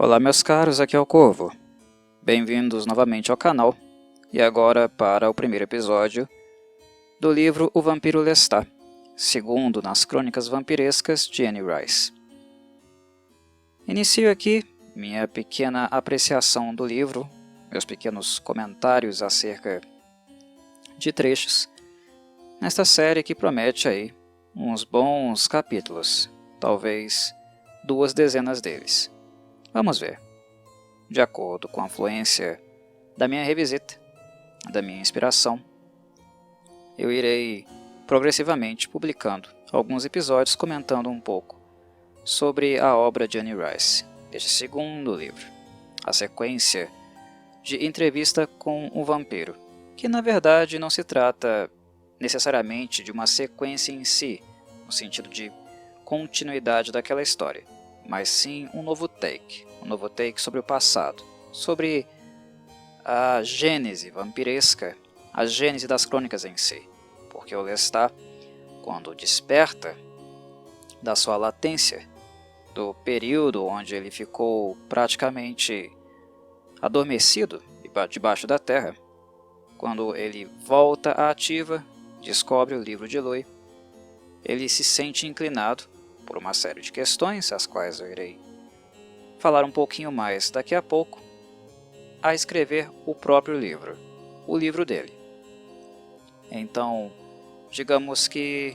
Olá meus caros, aqui é o Corvo. Bem-vindos novamente ao canal e agora para o primeiro episódio do livro O Vampiro Lestat, segundo nas crônicas vampirescas de Anne Rice. Inicio aqui minha pequena apreciação do livro, meus pequenos comentários acerca de trechos, nesta série que promete aí uns bons capítulos, talvez 2 dezenas deles. Vamos ver. De acordo com a fluência da minha revisita, da minha inspiração, eu irei progressivamente publicando alguns episódios comentando um pouco sobre a obra de Anne Rice, este segundo livro, a sequência de entrevista com um vampiro, que na verdade não se trata necessariamente de uma sequência em si, no sentido de continuidade daquela história, mas sim um novo take sobre o passado, sobre a gênese vampiresca, a gênese das crônicas em si, porque o Lestat, quando desperta da sua latência, do período onde ele ficou praticamente adormecido debaixo da terra, quando ele volta à ativa, descobre o livro de Louis, ele se sente inclinado por uma série de questões, as quais eu irei falar um pouquinho mais daqui a pouco, a escrever o próprio livro, o livro dele. Então, digamos que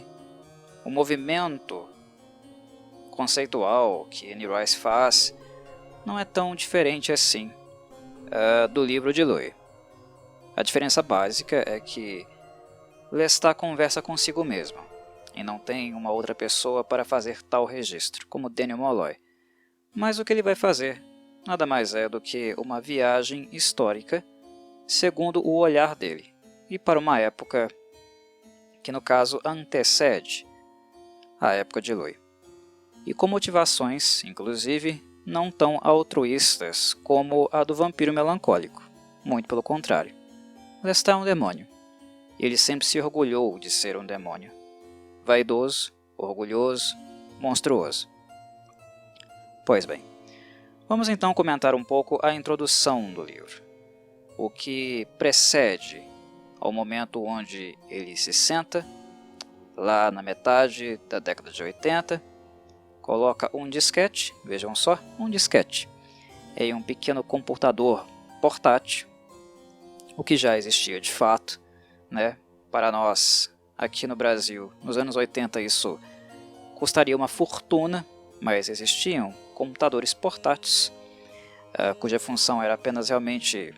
o movimento conceitual que Anne Rice faz não é tão diferente assim do livro de Louis. A diferença básica é que Lestat conversa consigo mesmo, e não tem uma outra pessoa para fazer tal registro, como Daniel Molloy. Mas o que ele vai fazer nada mais é do que uma viagem histórica segundo o olhar dele, e para uma época que no caso antecede a época de Louis, e com motivações, inclusive, não tão altruístas como a do vampiro melancólico, muito pelo contrário. Lestat é um demônio, e ele sempre se orgulhou de ser um demônio, vaidoso, orgulhoso, monstruoso. Pois bem, vamos então comentar um pouco a introdução do livro, o que precede ao momento onde ele se senta, lá na metade da década de 80, coloca um disquete, vejam só, um disquete, em um pequeno computador portátil, o que já existia de fato, né? Para nós, aqui no Brasil, nos anos 80 isso custaria uma fortuna, mas existiam computadores portáteis, cuja função era apenas realmente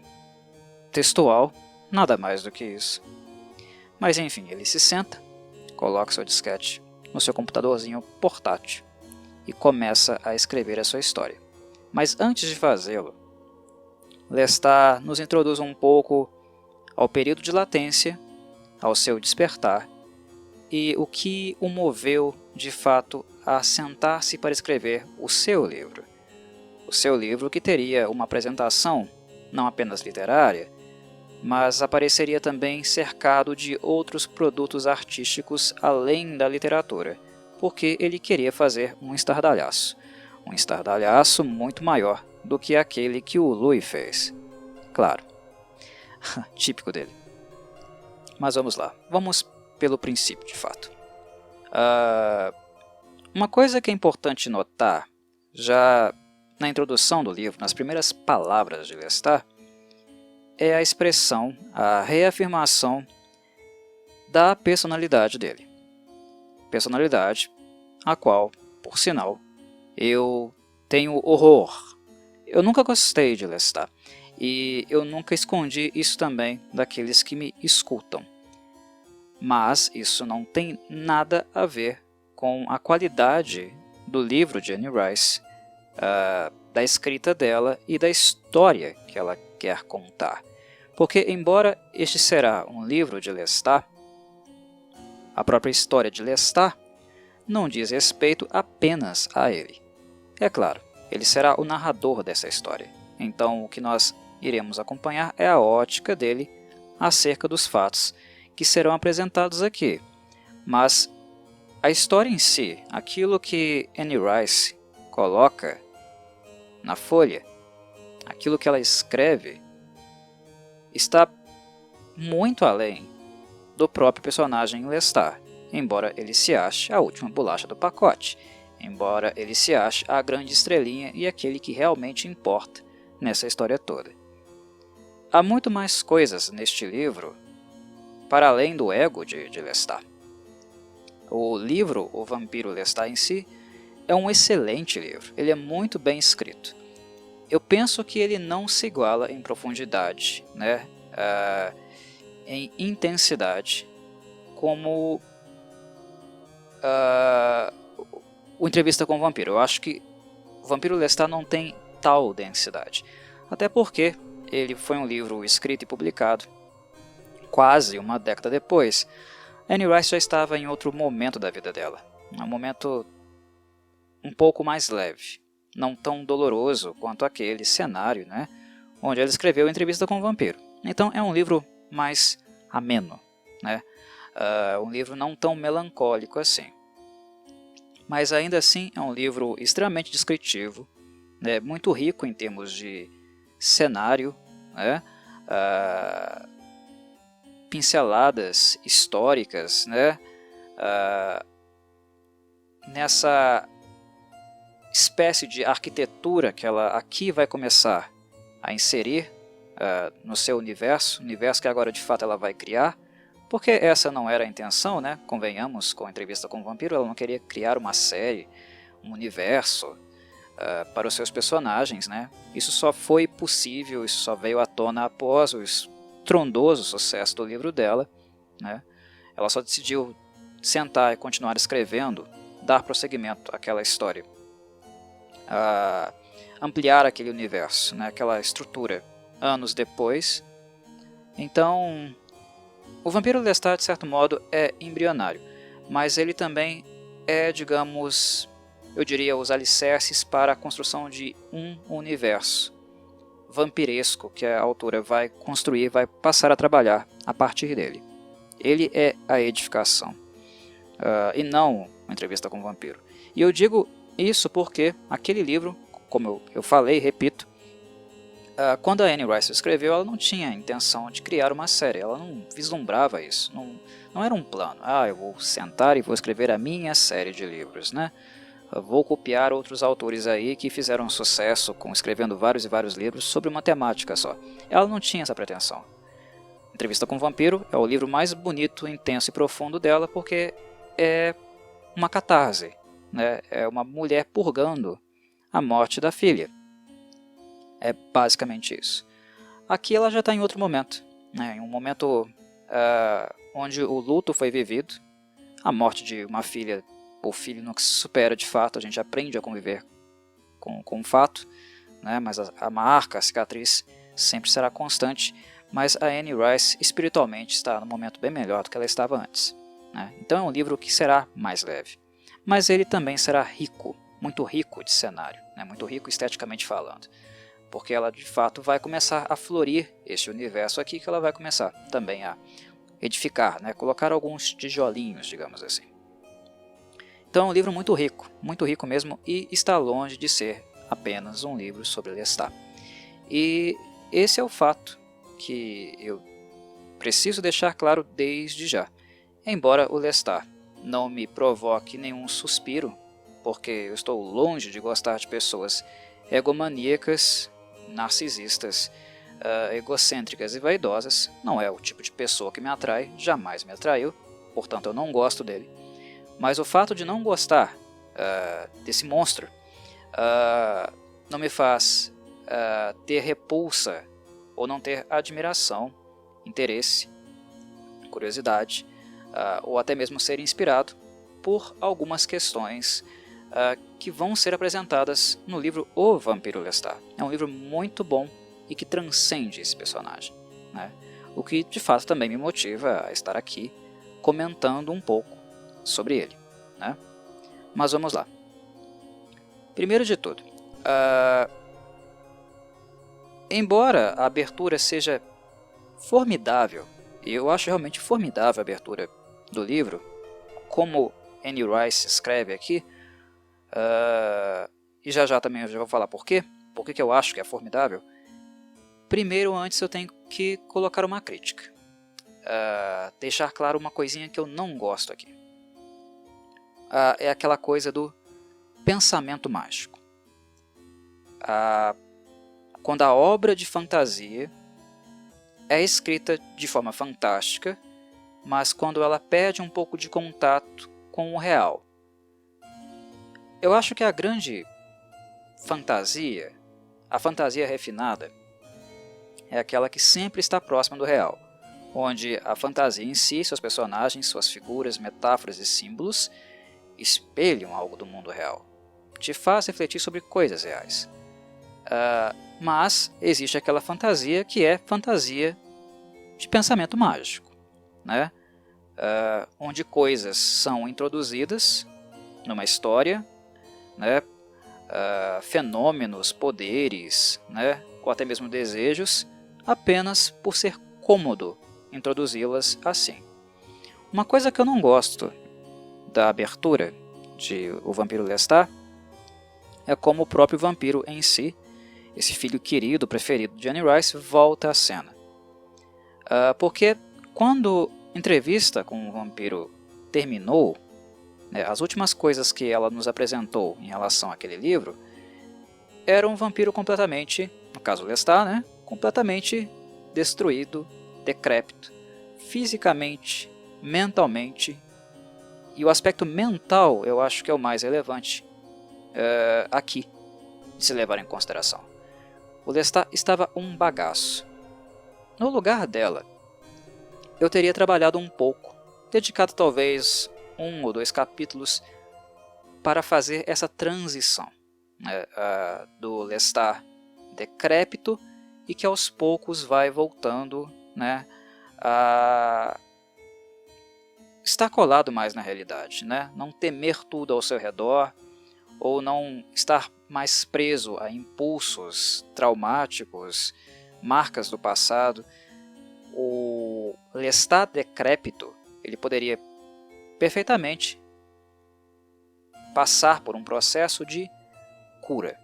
textual, nada mais do que isso. Mas enfim, ele se senta, coloca seu disquete no seu computadorzinho portátil e começa a escrever a sua história. Mas antes de fazê-lo, Lestat nos introduz um pouco ao período de latência, ao seu despertar, e o que o moveu de fato a sentar-se para escrever o seu livro. O seu livro que teria uma apresentação não apenas literária, mas apareceria também cercado de outros produtos artísticos além da literatura, porque ele queria fazer um estardalhaço muito maior do que aquele que o Louis fez. Claro, típico dele. Mas vamos lá, vamos pelo princípio de fato. Uma coisa que é importante notar, já na introdução do livro, nas primeiras palavras de Lestat, é a expressão, a reafirmação da personalidade dele. Personalidade a qual, por sinal, eu tenho horror. Eu nunca gostei de Lestat, e eu nunca escondi isso também daqueles que me escutam. Mas isso não tem nada a ver com a qualidade do livro de Anne Rice, da escrita dela e da história que ela quer contar. Porque, embora este será um livro de Lestat, a própria história de Lestat não diz respeito apenas a ele. É claro, ele será o narrador dessa história, então o que nós iremos acompanhar é a ótica dele acerca dos fatos que serão apresentados aqui. Mas a história em si, aquilo que Anne Rice coloca na folha, aquilo que ela escreve, está muito além do próprio personagem Lestat, embora ele se ache a última bolacha do pacote, embora ele se ache a grande estrelinha e aquele que realmente importa nessa história toda. Há muito mais coisas neste livro para além do ego de Lestat. O livro, O Vampiro Lestat em si, é um excelente livro, ele é muito bem escrito. Eu penso que ele não se iguala em profundidade, né, em intensidade, como o Entrevista com o Vampiro. Eu acho que O Vampiro Lestat não tem tal densidade, até porque ele foi um livro escrito e publicado quase uma década depois. Anne Rice já estava em outro momento da vida dela, um momento um pouco mais leve, não tão doloroso quanto aquele cenário, né, onde ela escreveu Entrevista com o Vampiro. Então é um livro mais ameno, né, um livro não tão melancólico assim. Mas ainda assim é um livro extremamente descritivo, né, muito rico em termos de cenário, né, pinceladas históricas, né, nessa espécie de arquitetura que ela aqui vai começar a inserir no seu universo que agora de fato ela vai criar, porque essa não era a intenção, né? Convenhamos, com a Entrevista com o Vampiro, ela não queria criar uma série, um universo para os seus personagens, né? Isso só foi possível, isso só veio à tona após o estrondoso sucesso do livro dela, né? Ela só decidiu sentar e continuar escrevendo, dar prosseguimento àquela história, ampliar aquele universo, né, aquela estrutura, anos depois. Então, o Vampiro Lestat, de certo modo, é embrionário, mas ele também é, digamos, eu diria, os alicerces para a construção de um universo vampiresco que a autora vai construir, vai passar a trabalhar a partir dele. Ele é a edificação, e não uma Entrevista com o Vampiro. E eu digo isso porque aquele livro, como eu falei, repito, quando a Anne Rice escreveu, ela não tinha a intenção de criar uma série, ela não vislumbrava isso, não era um plano. Eu vou sentar e vou escrever a minha série de livros, né? Eu vou copiar outros autores aí que fizeram sucesso escrevendo vários e vários livros sobre uma temática só. Ela não tinha essa pretensão. Entrevista com o Vampiro é o livro mais bonito, intenso e profundo dela, porque é uma catarse, né? É uma mulher purgando a morte da filha. É basicamente isso. Aqui ela já está em outro momento, né? Em um momento onde o luto foi vivido, a morte de uma filha, o filho não se supera de fato, a gente aprende a conviver com o fato, né? Mas a marca, a cicatriz sempre será constante, mas a Anne Rice espiritualmente está num momento bem melhor do que ela estava antes, né? Então é um livro que será mais leve, mas ele também será rico, muito rico de cenário, né? Muito rico esteticamente falando, porque ela de fato vai começar a florir este universo aqui, que ela vai começar também a edificar, né? Colocar alguns tijolinhos, digamos assim. Então é um livro muito rico mesmo, e está longe de ser apenas um livro sobre Lestat. E esse é o fato que eu preciso deixar claro desde já. Embora o Lestat não me provoque nenhum suspiro, porque eu estou longe de gostar de pessoas egomaníacas, narcisistas, egocêntricas e vaidosas, não é o tipo de pessoa que me atrai, jamais me atraiu, portanto eu não gosto dele. Mas o fato de não gostar desse monstro não me faz ter repulsa ou não ter admiração, interesse, curiosidade, ou até mesmo ser inspirado por algumas questões que vão ser apresentadas no livro O Vampiro Lestat. É um livro muito bom e que transcende esse personagem, né? O que de fato também me motiva a estar aqui comentando um pouco sobre ele, né? Mas vamos lá. Primeiro de tudo, embora a abertura seja formidável, e eu acho realmente formidável a abertura do livro, como Anne Rice escreve aqui, e já também eu já vou falar por quê por que eu acho que é formidável, primeiro, antes eu tenho que colocar uma crítica. Deixar claro uma coisinha que eu não gosto aqui. É aquela coisa do pensamento mágico. Quando a obra de fantasia é escrita de forma fantástica, mas quando ela perde um pouco de contato com o real. Eu acho que a grande fantasia, a fantasia refinada, é aquela que sempre está próxima do real, onde a fantasia em si, seus personagens, suas figuras, metáforas e símbolos espelham algo do mundo real, te faz refletir sobre coisas reais. Mas existe aquela fantasia que é fantasia de pensamento mágico, né? Onde coisas são introduzidas numa história, né? Fenômenos, poderes, né? Ou até mesmo desejos, apenas por ser cômodo introduzi-las assim. Uma coisa que eu não gosto da abertura de O Vampiro Lestat é como o próprio vampiro em si, esse filho querido, preferido de Anne Rice, volta à cena. Porque quando a entrevista com o vampiro terminou, né, as últimas coisas que ela nos apresentou em relação àquele livro era um vampiro completamente, no caso Lestat, né, completamente destruído, decrépito, fisicamente, mentalmente. E o aspecto mental eu acho que é o mais relevante aqui de se levar em consideração. O Lestat estava um bagaço. No lugar dela, eu teria trabalhado um pouco, dedicado talvez 1 ou 2 capítulos para fazer essa transição, né, do Lestat decrépito e que aos poucos vai voltando, né, a estar colado mais na realidade, né, não temer tudo ao seu redor ou não estar mais preso a impulsos traumáticos, marcas do passado. O Lestat decrépito, ele poderia perfeitamente passar por um processo de cura.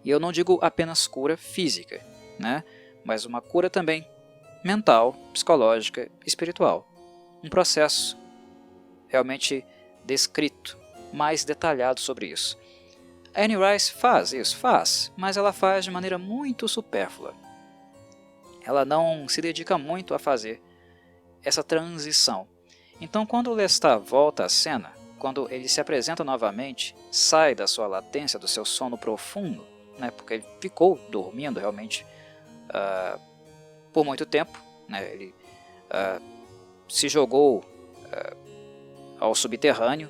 E eu não digo apenas cura física, né? Mas uma cura também mental, psicológica, espiritual. Um processo realmente descrito, mais detalhado sobre isso. A Anne Rice faz isso, mas ela faz de maneira muito supérflua. Ela não se dedica muito a fazer essa transição. Então, quando o Lestat volta à cena, quando ele se apresenta novamente, sai da sua latência, do seu sono profundo, né, porque ele ficou dormindo realmente por muito tempo, né, ele se jogou ao subterrâneo,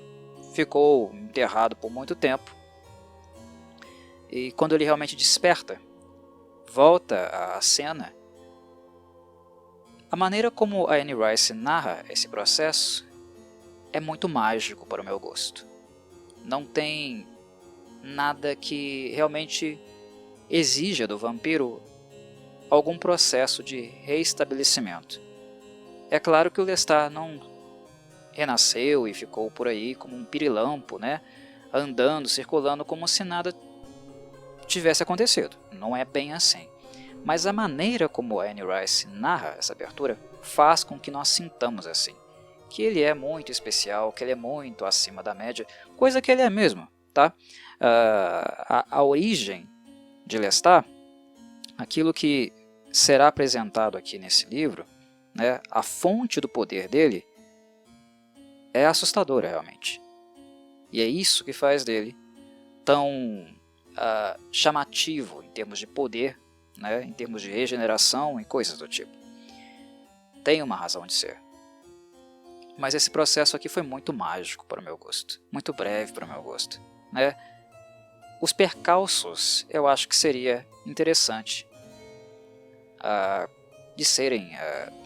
ficou enterrado por muito tempo, e quando ele realmente desperta, volta à cena. A maneira como a Anne Rice narra esse processo é muito mágico para o meu gosto. Não tem nada que realmente exija do vampiro algum processo de reestabelecimento. É claro que o Lestat não renasceu e ficou por aí como um pirilampo, né, andando, circulando como se nada tivesse acontecido. Não é bem assim. Mas a maneira como a Anne Rice narra essa abertura faz com que nós sintamos assim, que ele é muito especial, que ele é muito acima da média, coisa que ele é mesmo, tá? A origem de Lestat, aquilo que será apresentado aqui nesse livro, né, a fonte do poder dele é assustadora realmente. E é isso que faz dele tão chamativo em termos de poder, né, em termos de regeneração e coisas do tipo. Tem uma razão de ser. Mas esse processo aqui foi muito mágico para o meu gosto, muito breve para o meu gosto, né? Os percalços eu acho que seria interessante de serem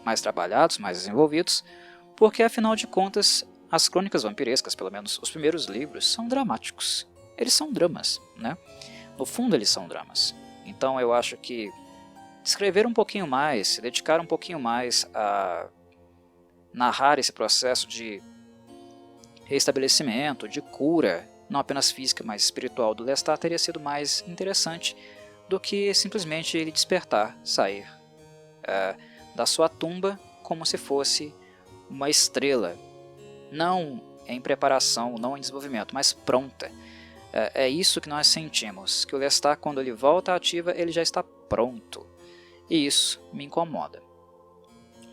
mais trabalhados, mais desenvolvidos, porque afinal de contas as crônicas vampirescas, pelo menos os primeiros livros, são dramáticos. Eles são dramas, né? No fundo eles são dramas. Então eu acho que escrever um pouquinho mais, se dedicar um pouquinho mais a narrar esse processo de restabelecimento, de cura, não apenas física, mas espiritual do Lestat teria sido mais interessante do que simplesmente ele despertar, sair da sua tumba como se fosse uma estrela, não em preparação, não em desenvolvimento, mas pronta. É isso que nós sentimos, que o Lestat, quando ele volta à ativa, ele já está pronto. E isso me incomoda.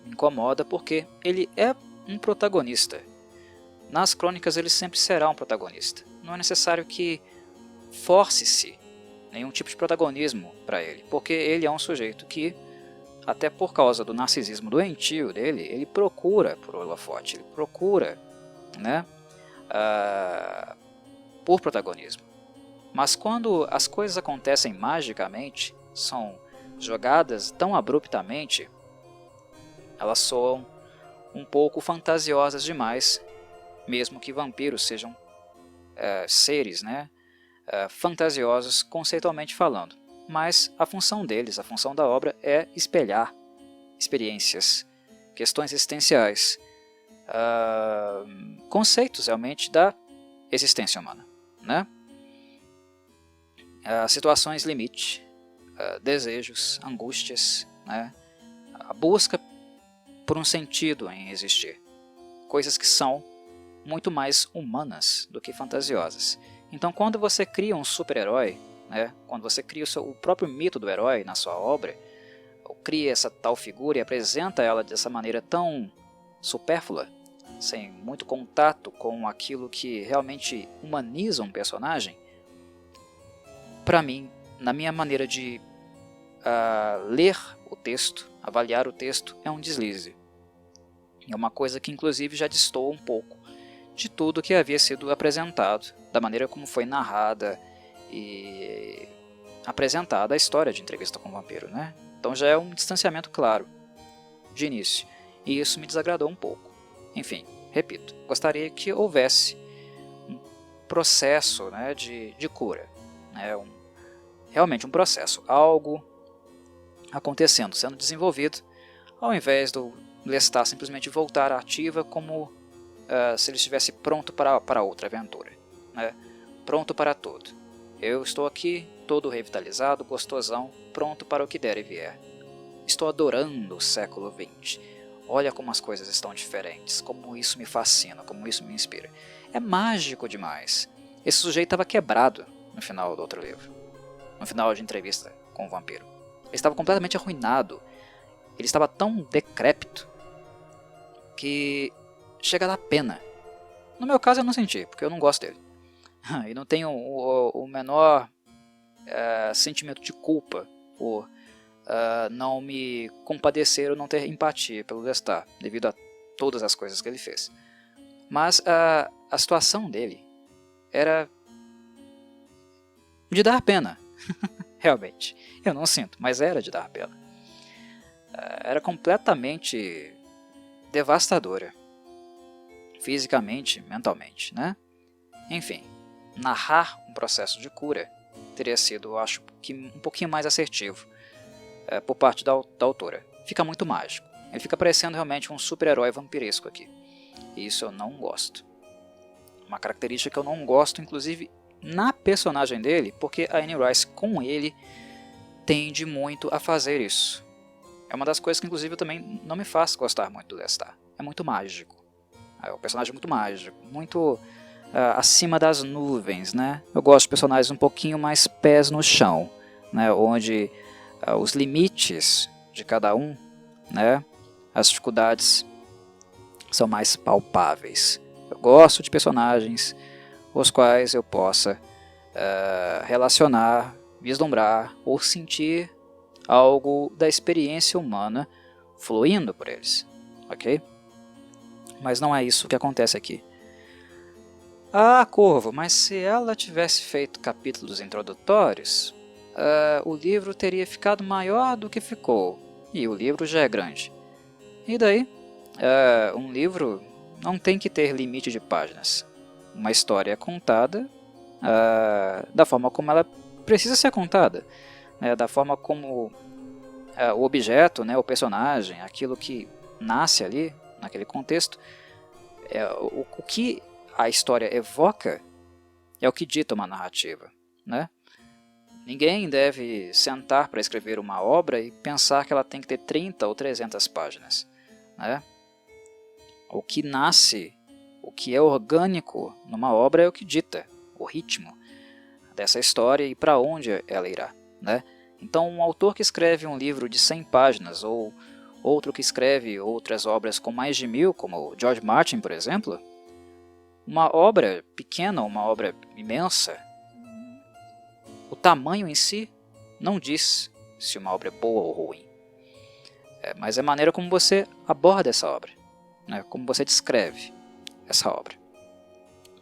Me incomoda porque ele é um protagonista. Nas crônicas ele sempre será um protagonista. Não é necessário que force-se nenhum tipo de protagonismo para ele, porque ele é um sujeito que, até por causa do narcisismo doentio dele, ele procura por holofote, ele procura, né, por protagonismo. Mas quando as coisas acontecem magicamente, são jogadas tão abruptamente, elas soam um pouco fantasiosas demais, mesmo que vampiros sejam seres, né, fantasiosos conceitualmente falando. Mas a função deles, a função da obra é espelhar experiências, questões existenciais, conceitos realmente da existência humana, né? Situações limite, desejos, angústias, né? A busca por um sentido em existir, coisas que são muito mais humanas do que fantasiosas. Então, quando você cria um super-herói, né? Quando você cria o próprio mito do herói na sua obra, ou cria essa tal figura e apresenta ela dessa maneira tão supérflua, sem muito contato com aquilo que realmente humaniza um personagem, para mim, na minha maneira de ler o texto, avaliar o texto, é um deslize. É uma coisa que inclusive já destoa um pouco de tudo que havia sido apresentado, da maneira como foi narrada e apresentada a história de Entrevista com o Vampiro, né? Então já é um distanciamento claro, de início, e isso me desagradou um pouco. Enfim, repito, gostaria que houvesse um processo, né, de cura, né, realmente um processo, algo acontecendo, sendo desenvolvido, ao invés do Lestat simplesmente voltar à ativa como se ele estivesse pronto para outra aventura, né? Pronto para tudo. Eu estou aqui, todo revitalizado, gostosão, pronto para o que der e vier. Estou adorando o século XX. Olha como as coisas estão diferentes, como isso me fascina, como isso me inspira. É mágico demais. Esse sujeito estava quebrado no final do outro livro, no final de Entrevista com o Vampiro. Ele estava completamente arruinado. Ele estava tão decrépito que chega a dar pena. No meu caso eu não senti, porque eu não gosto dele. E não tenho o menor sentimento de culpa por não me compadecer ou não ter empatia pelo Lestat, devido a todas as coisas que ele fez. Mas a situação dele era de dar pena. Realmente. Eu não sinto, mas era de dar pena. Era completamente devastadora. Fisicamente, mentalmente, né? Enfim, narrar um processo de cura teria sido, eu acho, que um pouquinho mais assertivo por parte da autora. Fica muito mágico. Ele fica parecendo realmente um super-herói vampiresco aqui. E isso eu não gosto. Uma característica que eu não gosto, inclusive, na personagem dele, porque a Anne Rice, com ele, tende muito a fazer isso. É uma das coisas que, inclusive, eu também não me faz gostar muito do Lestat. É muito mágico. É um personagem muito mágico, muito acima das nuvens, né? Eu gosto de personagens um pouquinho mais pés no chão, né? Onde os limites de cada um, né? As dificuldades são mais palpáveis. Eu gosto de personagens os quais eu possa relacionar, vislumbrar ou sentir algo da experiência humana fluindo por eles, ok? Mas não é isso que acontece aqui. Ah, Corvo, mas se ela tivesse feito capítulos introdutórios, o livro teria ficado maior do que ficou, e o livro já é grande. E daí? Um livro não tem que ter limite de páginas. Uma história é contada da forma como ela precisa ser contada, né, da forma como o objeto, né, o personagem, aquilo que nasce ali, naquele contexto, o que a história evoca é o que dita uma narrativa, né? Ninguém deve sentar para escrever uma obra e pensar que ela tem que ter 30 ou 300 páginas, né? O que nasce, o que é orgânico numa obra é o que dita o ritmo dessa história e para onde ela irá, né? Então, um autor que escreve um livro de 100 páginas ou outro que escreve outras obras com mais de 1000, como George Martin, por exemplo, uma obra pequena ou uma obra imensa, o tamanho em si não diz se uma obra é boa ou ruim, mas é a maneira como você aborda essa obra, né? Como você descreve essa obra.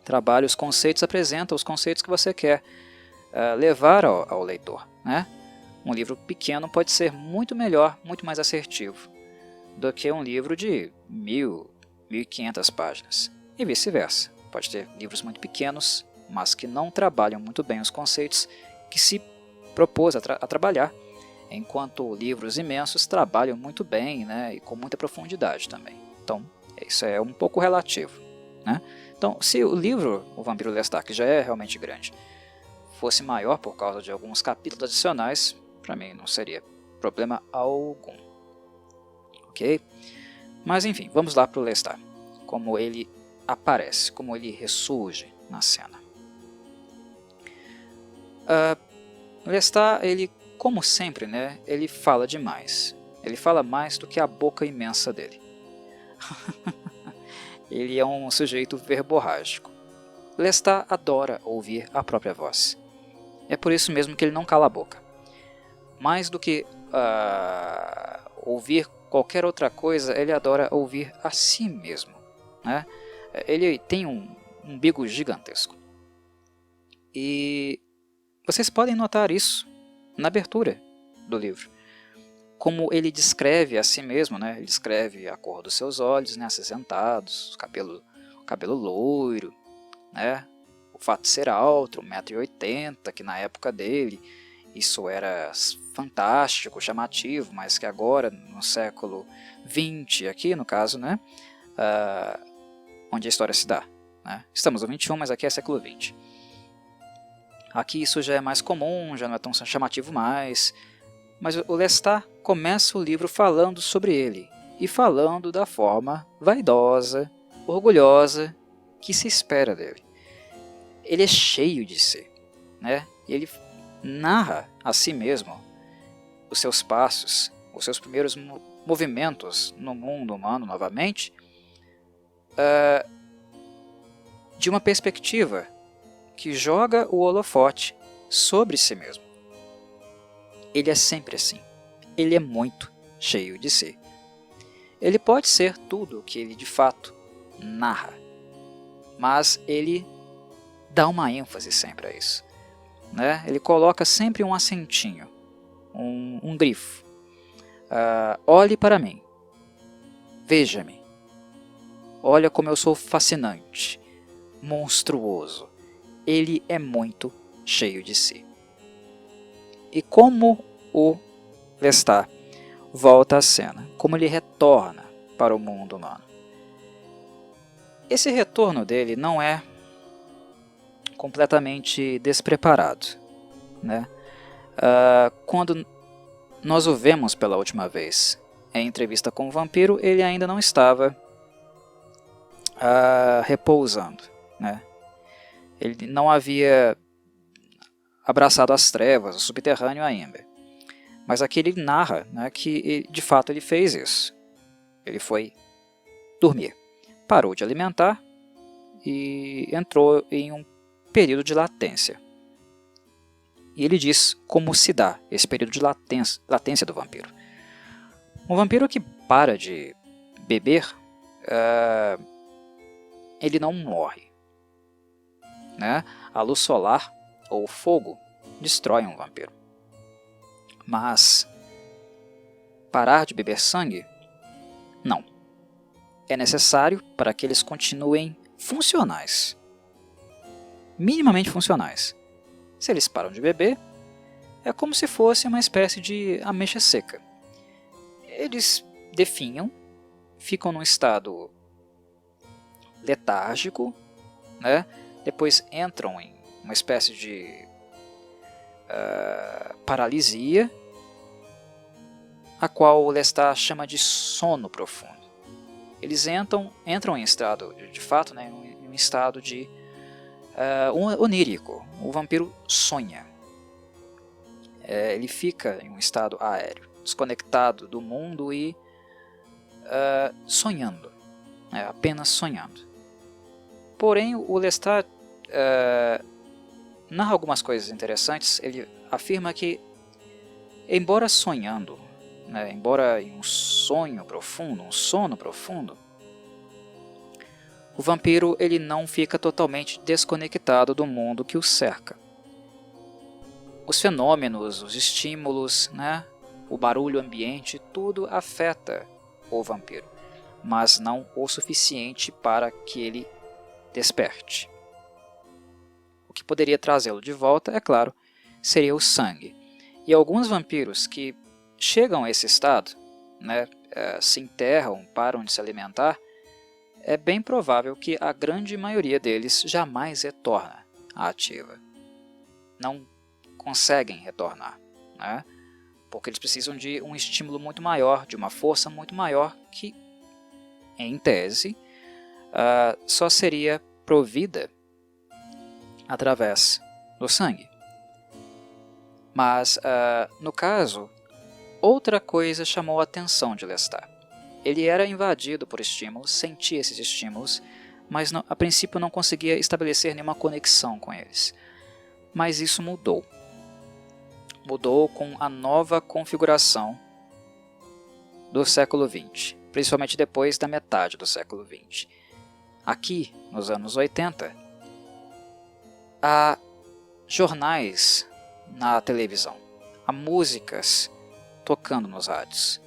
Trabalha os conceitos, apresenta os conceitos que você quer levar ao leitor, né? Um livro pequeno pode ser muito melhor, muito mais assertivo do que um livro de 1000, 1500 páginas. E vice-versa. Pode ter livros muito pequenos, mas que não trabalham muito bem os conceitos que se propôs a trabalhar, enquanto livros imensos trabalham muito bem, né, e com muita profundidade também. Então, isso é um pouco relativo, né? Então, se o livro O Vampiro Lestat, que já é realmente grande, fosse maior por causa de alguns capítulos adicionais, para mim não seria problema algum. Ok? Mas enfim, vamos lá para o Lestat. Como ele aparece, como ele ressurge na cena. Lestat, ele, como sempre, né, ele fala demais. Ele fala mais do que a boca imensa dele. Ele é um sujeito verborrágico. Lestat adora ouvir a própria voz. É por isso mesmo que ele não cala a boca. Mais do que ouvir qualquer outra coisa, ele adora ouvir a si mesmo, né? Ele tem um umbigo gigantesco. E vocês podem notar isso na abertura do livro. Como ele descreve a si mesmo, né? Ele descreve a cor dos seus olhos, né? Acinzentados, o cabelo loiro, né? O fato de ser alto, 1,80 m, que na época dele isso era fantástico, chamativo, mas que agora, no século XX, aqui no caso, né? Onde a história se dá, né? Estamos no 21, mas aqui é século XX. Aqui isso já é mais comum, já não é tão chamativo mais, mas o Lestat começa o livro falando sobre ele, e falando da forma vaidosa, orgulhosa, que se espera dele. Ele é cheio de si, né? Ele narra a si mesmo os seus passos, os seus primeiros movimentos no mundo humano novamente, de uma perspectiva que joga o holofote sobre si mesmo. Ele é sempre assim. Ele é muito cheio de si. Ele pode ser tudo o que ele de fato narra, mas ele dá uma ênfase sempre a isso, né? Ele coloca sempre um acentinho, um grifo. Olhe para mim, veja-me, olha como eu sou fascinante, monstruoso. Ele é muito cheio de si. E como o Lestat volta à cena, como ele retorna para o mundo humano. Esse retorno dele não é completamente despreparado, né? Quando nós o vemos pela última vez em entrevista com o vampiro, ele ainda não estava repousando, né? Ele não havia abraçado as trevas, o subterrâneo ainda. Mas aqui ele narra, né, que de fato ele fez isso. Ele foi dormir, parou de alimentar e entrou em um período de latência. E ele diz como se dá esse período de latência do vampiro. Um vampiro que para de beber, ele não morre, né? A luz solar ou o fogo destrói um vampiro. Mas parar de beber sangue? Não. É necessário para que eles continuem funcionais. Minimamente funcionais. Se eles param de beber, é como se fosse uma espécie de ameixa seca. Eles definham, ficam num estado letárgico, né? Depois entram em uma espécie de paralisia, a qual o Lestat chama de sono profundo. Eles entram em estado, de fato, né, em um estado de onírico. O vampiro sonha. Ele fica em um estado aéreo, desconectado do mundo e sonhando, apenas sonhando. Porém, o Lestat narra algumas coisas interessantes. Ele afirma que, embora sonhando, embora em um sono profundo, o vampiro ele não fica totalmente desconectado do mundo que o cerca. Os fenômenos, os estímulos, o barulho ambiente, tudo afeta o vampiro, mas não o suficiente para que ele desperte. O que poderia trazê-lo de volta, é claro, seria o sangue. E alguns vampiros que chegam a esse estado, se enterram, param de se alimentar, é bem provável que a grande maioria deles jamais retorna à ativa. Não conseguem retornar, porque eles precisam de um estímulo muito maior, de uma força muito maior que, em tese, só seria provida através do sangue. Mas, no caso, outra coisa chamou a atenção de Lestat. Ele era invadido por estímulos, sentia esses estímulos, mas a princípio não conseguia estabelecer nenhuma conexão com eles. Mas isso mudou. Mudou com a nova configuração do século XX, principalmente depois da metade do século XX. Aqui, nos anos 80, há jornais na televisão, há músicas tocando nos rádios.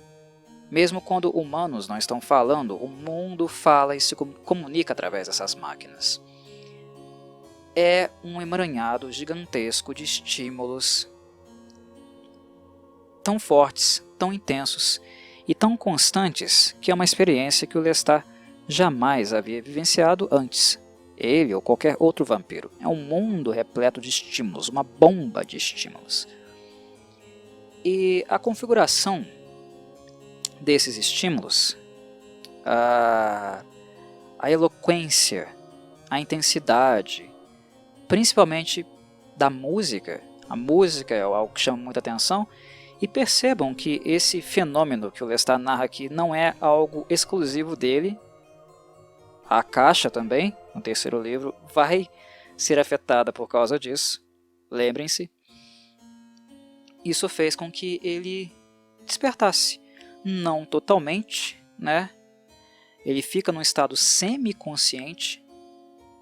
Mesmo quando humanos não estão falando, o mundo fala e se comunica através dessas máquinas. É um emaranhado gigantesco de estímulos tão fortes, tão intensos e tão constantes que é uma experiência que o Lestat jamais havia vivenciado antes. Ele ou qualquer outro vampiro. É um mundo repleto de estímulos, uma bomba de estímulos. E a configuração desses estímulos, a eloquência, a intensidade, principalmente da música. A música é algo que chama muita atenção. E percebam que esse fenômeno que o Lestat narra aqui não é algo exclusivo dele. A caixa também, no terceiro livro, vai ser afetada por causa disso. Lembrem-se. Isso fez com que ele despertasse. Não totalmente, Ele fica num estado semi-consciente.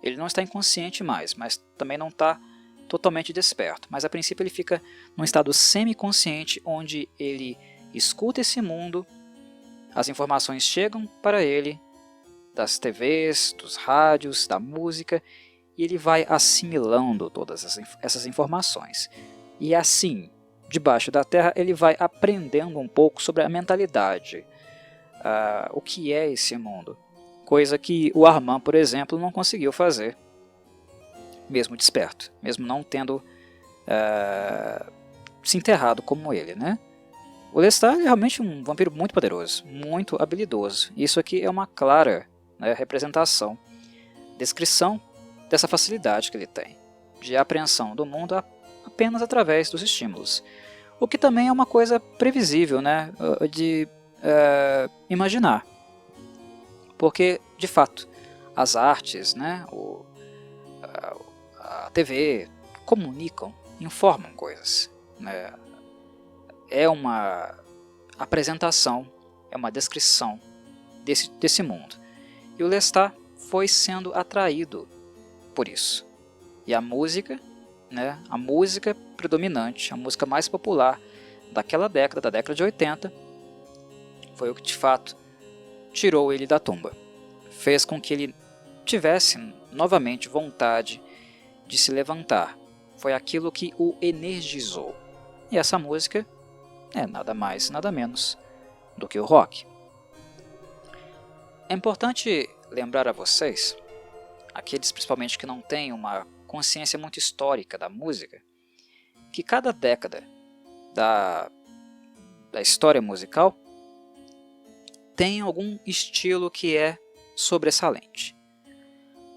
Ele não está inconsciente mais, mas também não está totalmente desperto. Mas a princípio ele fica num estado semi-consciente, onde ele escuta esse mundo, as informações chegam para ele, das TVs, dos rádios, da música, e ele vai assimilando todas essas informações. E assim, debaixo da terra, ele vai aprendendo um pouco sobre a mentalidade, o que é esse mundo. Coisa que o Armand, por exemplo, não conseguiu fazer, mesmo desperto, mesmo não tendo se enterrado como ele, O Lestat é realmente um vampiro muito poderoso, muito habilidoso. Isso aqui é uma clara representação, descrição dessa facilidade que ele tem, de apreensão do mundo apenas através dos estímulos. O que também é uma coisa previsível, de imaginar. Porque, de fato, as artes, a TV comunicam, informam coisas. É uma apresentação, é uma descrição desse mundo. E o Lestat foi sendo atraído por isso. E a música predominante, a música mais popular daquela década, da década de 80, foi o que de fato tirou ele da tumba. Fez com que ele tivesse novamente vontade de se levantar. Foi aquilo que o energizou. E essa música é nada mais, nada menos do que o rock. É importante lembrar a vocês, aqueles principalmente que não têm uma consciência muito histórica da música, que cada década da história musical tem algum estilo que é sobressalente.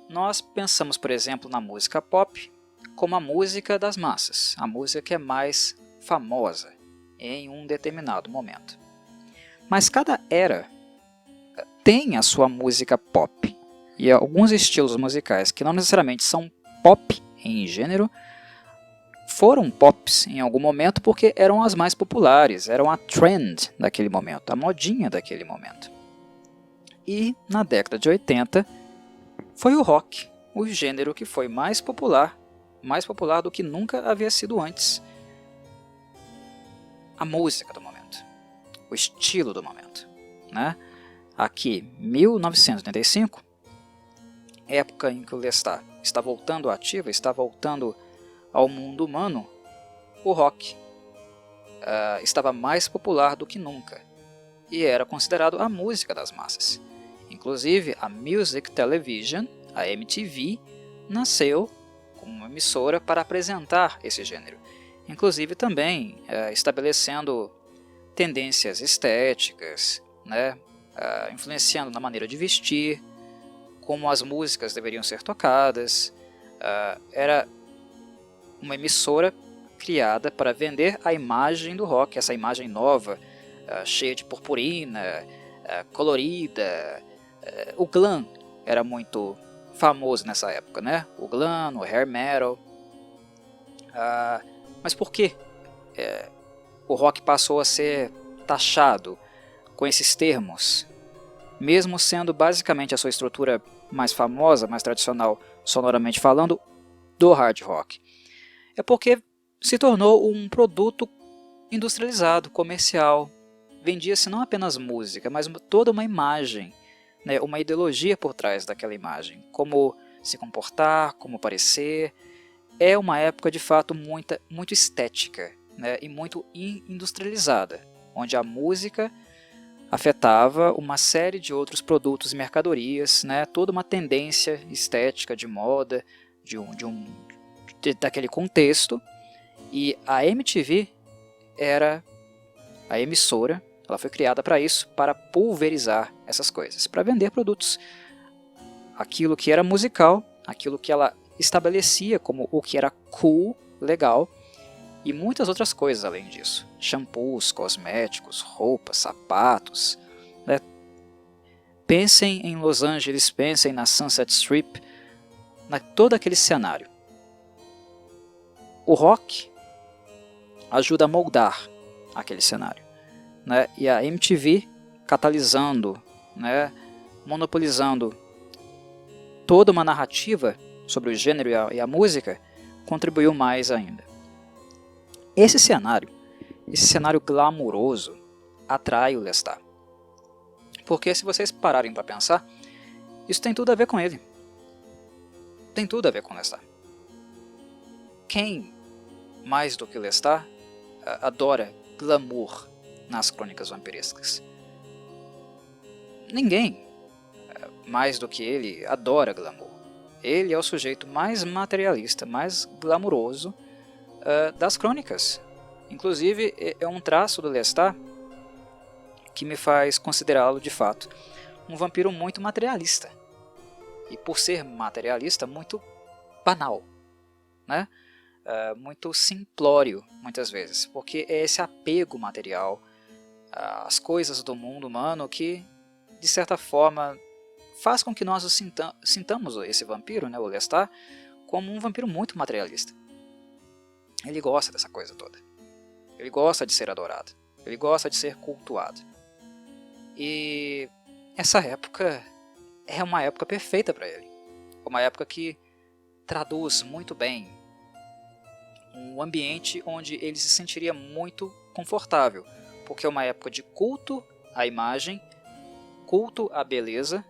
Nós pensamos, por exemplo, na música pop como a música das massas, a música que é mais famosa em um determinado momento. Mas cada era tem a sua música pop, e alguns estilos musicais que não necessariamente são pop em gênero, foram pops em algum momento porque eram as mais populares, eram a trend daquele momento, a modinha daquele momento. E na década de 80 foi o rock, o gênero que foi mais popular do que nunca havia sido antes. A música do momento, o estilo do momento, né? Aqui, 1985, época em que o Lestat está voltando à ativa, está voltando ao mundo humano, o rock estava mais popular do que nunca e era considerado a música das massas. Inclusive, a Music Television, a MTV, nasceu como uma emissora para apresentar esse gênero, inclusive também estabelecendo tendências estéticas, né, influenciando na maneira de vestir, como as músicas deveriam ser tocadas. Era uma emissora criada para vender a imagem do rock, essa imagem nova, cheia de purpurina, colorida. O glam era muito famoso nessa época, né? O glam, o hair metal. Mas por que o rock passou a ser taxado com esses termos, mesmo sendo basicamente a sua estrutura mais famosa, mais tradicional, sonoramente falando, do hard rock? É porque se tornou um produto industrializado, comercial. Vendia-se não apenas música, mas toda uma imagem, né, uma ideologia por trás daquela imagem. Como se comportar, como parecer. É uma época de fato muito estética, né, e muito industrializada, onde a música afetava uma série de outros produtos e mercadorias, né, toda uma tendência estética de moda, daquele contexto. E a MTV era a emissora, ela foi criada para isso, para pulverizar essas coisas, para vender produtos. Aquilo que era musical, aquilo que ela estabelecia como o que era cool, legal, e muitas outras coisas além disso. Shampoos, cosméticos, roupas, sapatos. Né? Pensem em Los Angeles, pensem na Sunset Strip, todo aquele cenário. O rock ajuda a moldar aquele cenário, né? E a MTV catalisando, né? Monopolizando toda uma narrativa sobre o gênero e a música, contribuiu mais ainda. Esse cenário glamuroso, atrai o Lestat. Porque se vocês pararem para pensar, isso tem tudo a ver com ele. Tem tudo a ver com o Lestat. Quem, mais do que o Lestat, adora glamour nas crônicas vampirescas? Ninguém, mais do que ele, adora glamour. Ele é o sujeito mais materialista, mais glamuroso das crônicas. Inclusive, é um traço do Lestat que me faz considerá-lo, de fato, um vampiro muito materialista. E por ser materialista, muito banal, né? Muito simplório, muitas vezes, porque é esse apego material às coisas do mundo humano que, de certa forma, faz com que nós sintamos esse vampiro, né, o Lestat, como um vampiro muito materialista. Ele gosta dessa coisa toda. Ele gosta de ser adorado. Ele gosta de ser cultuado. E essa época é uma época perfeita para ele. Uma época que traduz muito bem um ambiente onde ele se sentiria muito confortável, porque é uma época de culto à imagem, culto à beleza,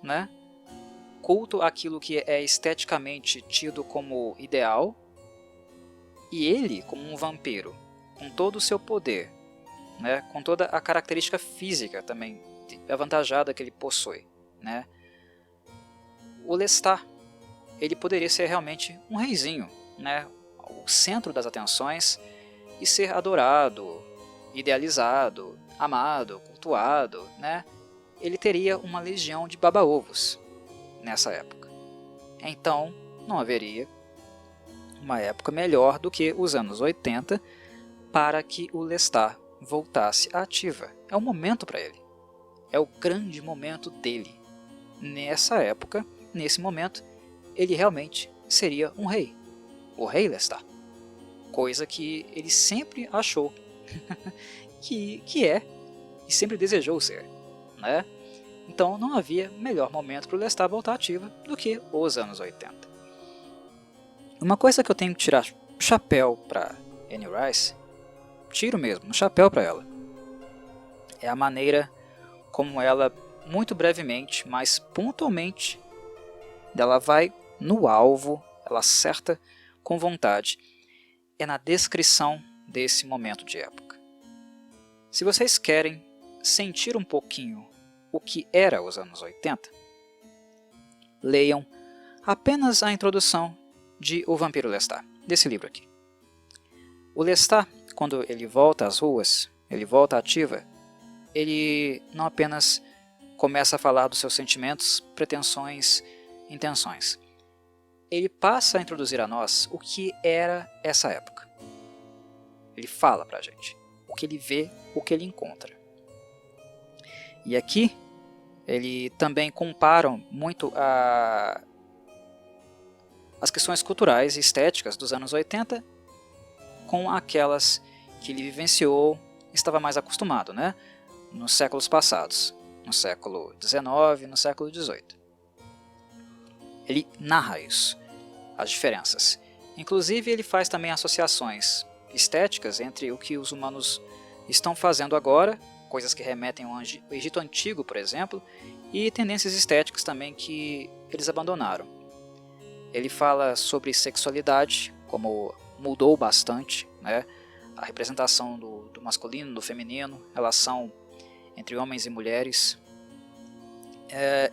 né? Culto àquilo que é esteticamente tido como ideal, e ele, como um vampiro, com todo o seu poder, né? Com toda a característica física também avantajada que ele possui, né? O Lestat ele poderia ser realmente um reizinho, né? O centro das atenções e ser adorado, idealizado, amado, cultuado, né? Ele teria uma legião de baba-ovos nessa época. Então, não haveria uma época melhor do que os anos 80 para que o Lestat voltasse à ativa. É o momento para ele. É o grande momento dele. Nessa época, nesse momento, ele realmente seria um rei. O rei Lestat. Coisa que ele sempre achou que é e sempre desejou ser, né? Então não havia melhor momento para o Lestat voltar ativa do que os anos 80. Uma coisa que eu tenho que tirar chapéu para Anne Rice, tiro mesmo, um chapéu para ela, é a maneira como ela, muito brevemente, mas pontualmente, ela vai no alvo, ela acerta com vontade, é na descrição desse momento de época. Se vocês querem sentir um pouquinho o que era os anos 80, leiam apenas a introdução de O Vampiro Lestat, desse livro aqui. O Lestat, quando ele volta às ruas, ele volta ativa, ele não apenas começa a falar dos seus sentimentos, pretensões, intenções. Ele passa a introduzir a nós o que era essa época. Ele fala pra gente o que ele vê, o que ele encontra. E aqui, ele também compara muito as questões culturais e estéticas dos anos 80 com aquelas que ele vivenciou e estava mais acostumado, né? Nos séculos passados, no século XIX, no século XVIII. Ele narra isso, as diferenças. Inclusive, ele faz também associações estéticas entre o que os humanos estão fazendo agora, coisas que remetem ao Egito Antigo, por exemplo, e tendências estéticas também que eles abandonaram. Ele fala sobre sexualidade, como mudou bastante, né? A representação do masculino, do feminino, relação entre homens e mulheres.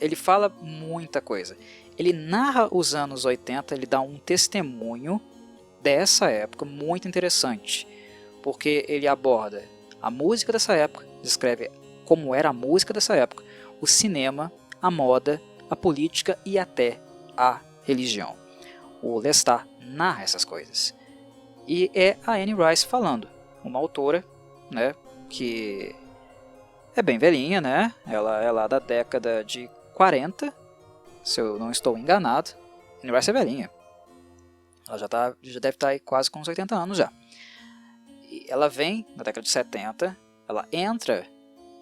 Ele fala muita coisa. Ele narra os anos 80, ele dá um testemunho dessa época muito interessante, porque ele aborda a música dessa época, descreve como era a música dessa época, o cinema, a moda, a política e até a religião. O Lestat narra essas coisas. E é a Anne Rice falando, uma autora, né, que é bem velhinha, né? Ela é lá da década de 40, se eu não estou enganado. Anne Rice é velhinha. Ela já deve estar aí quase com uns 80 anos já. E ela vem na década de 70, ela entra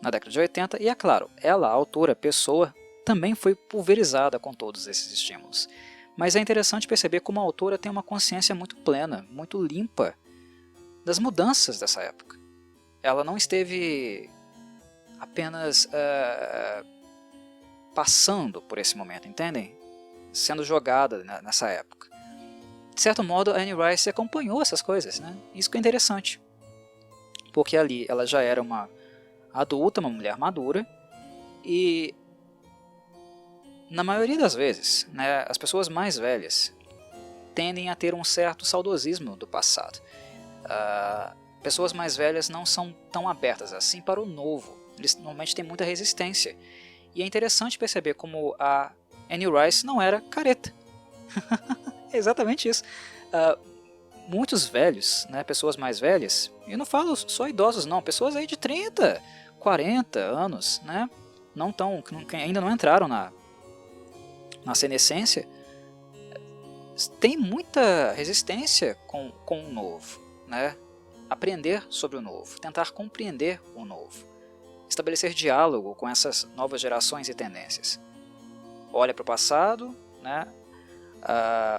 na década de 80 e, é claro, ela, a autora, a pessoa, também foi pulverizada com todos esses estímulos. Mas é interessante perceber como a autora tem uma consciência muito plena, muito limpa das mudanças dessa época. Ela não esteve apenas passando por esse momento, entendem? Sendo jogada nessa época. De certo modo, a Anne Rice acompanhou essas coisas, né? Isso que é interessante. Porque ali ela já era uma adulta, uma mulher madura, e na maioria das vezes, né, as pessoas mais velhas tendem a ter um certo saudosismo do passado. Pessoas mais velhas não são tão abertas assim para o novo. Eles normalmente têm muita resistência. E é interessante perceber como a Anne Rice não era careta. É exatamente isso. Muitos velhos, né, pessoas mais velhas, e eu não falo só idosos não, pessoas aí de 30, 40 anos, né, que ainda não entraram na senescência, tem muita resistência com o novo, né? Aprender sobre o novo, tentar compreender o novo, estabelecer diálogo com essas novas gerações e tendências. Olha para o passado, né?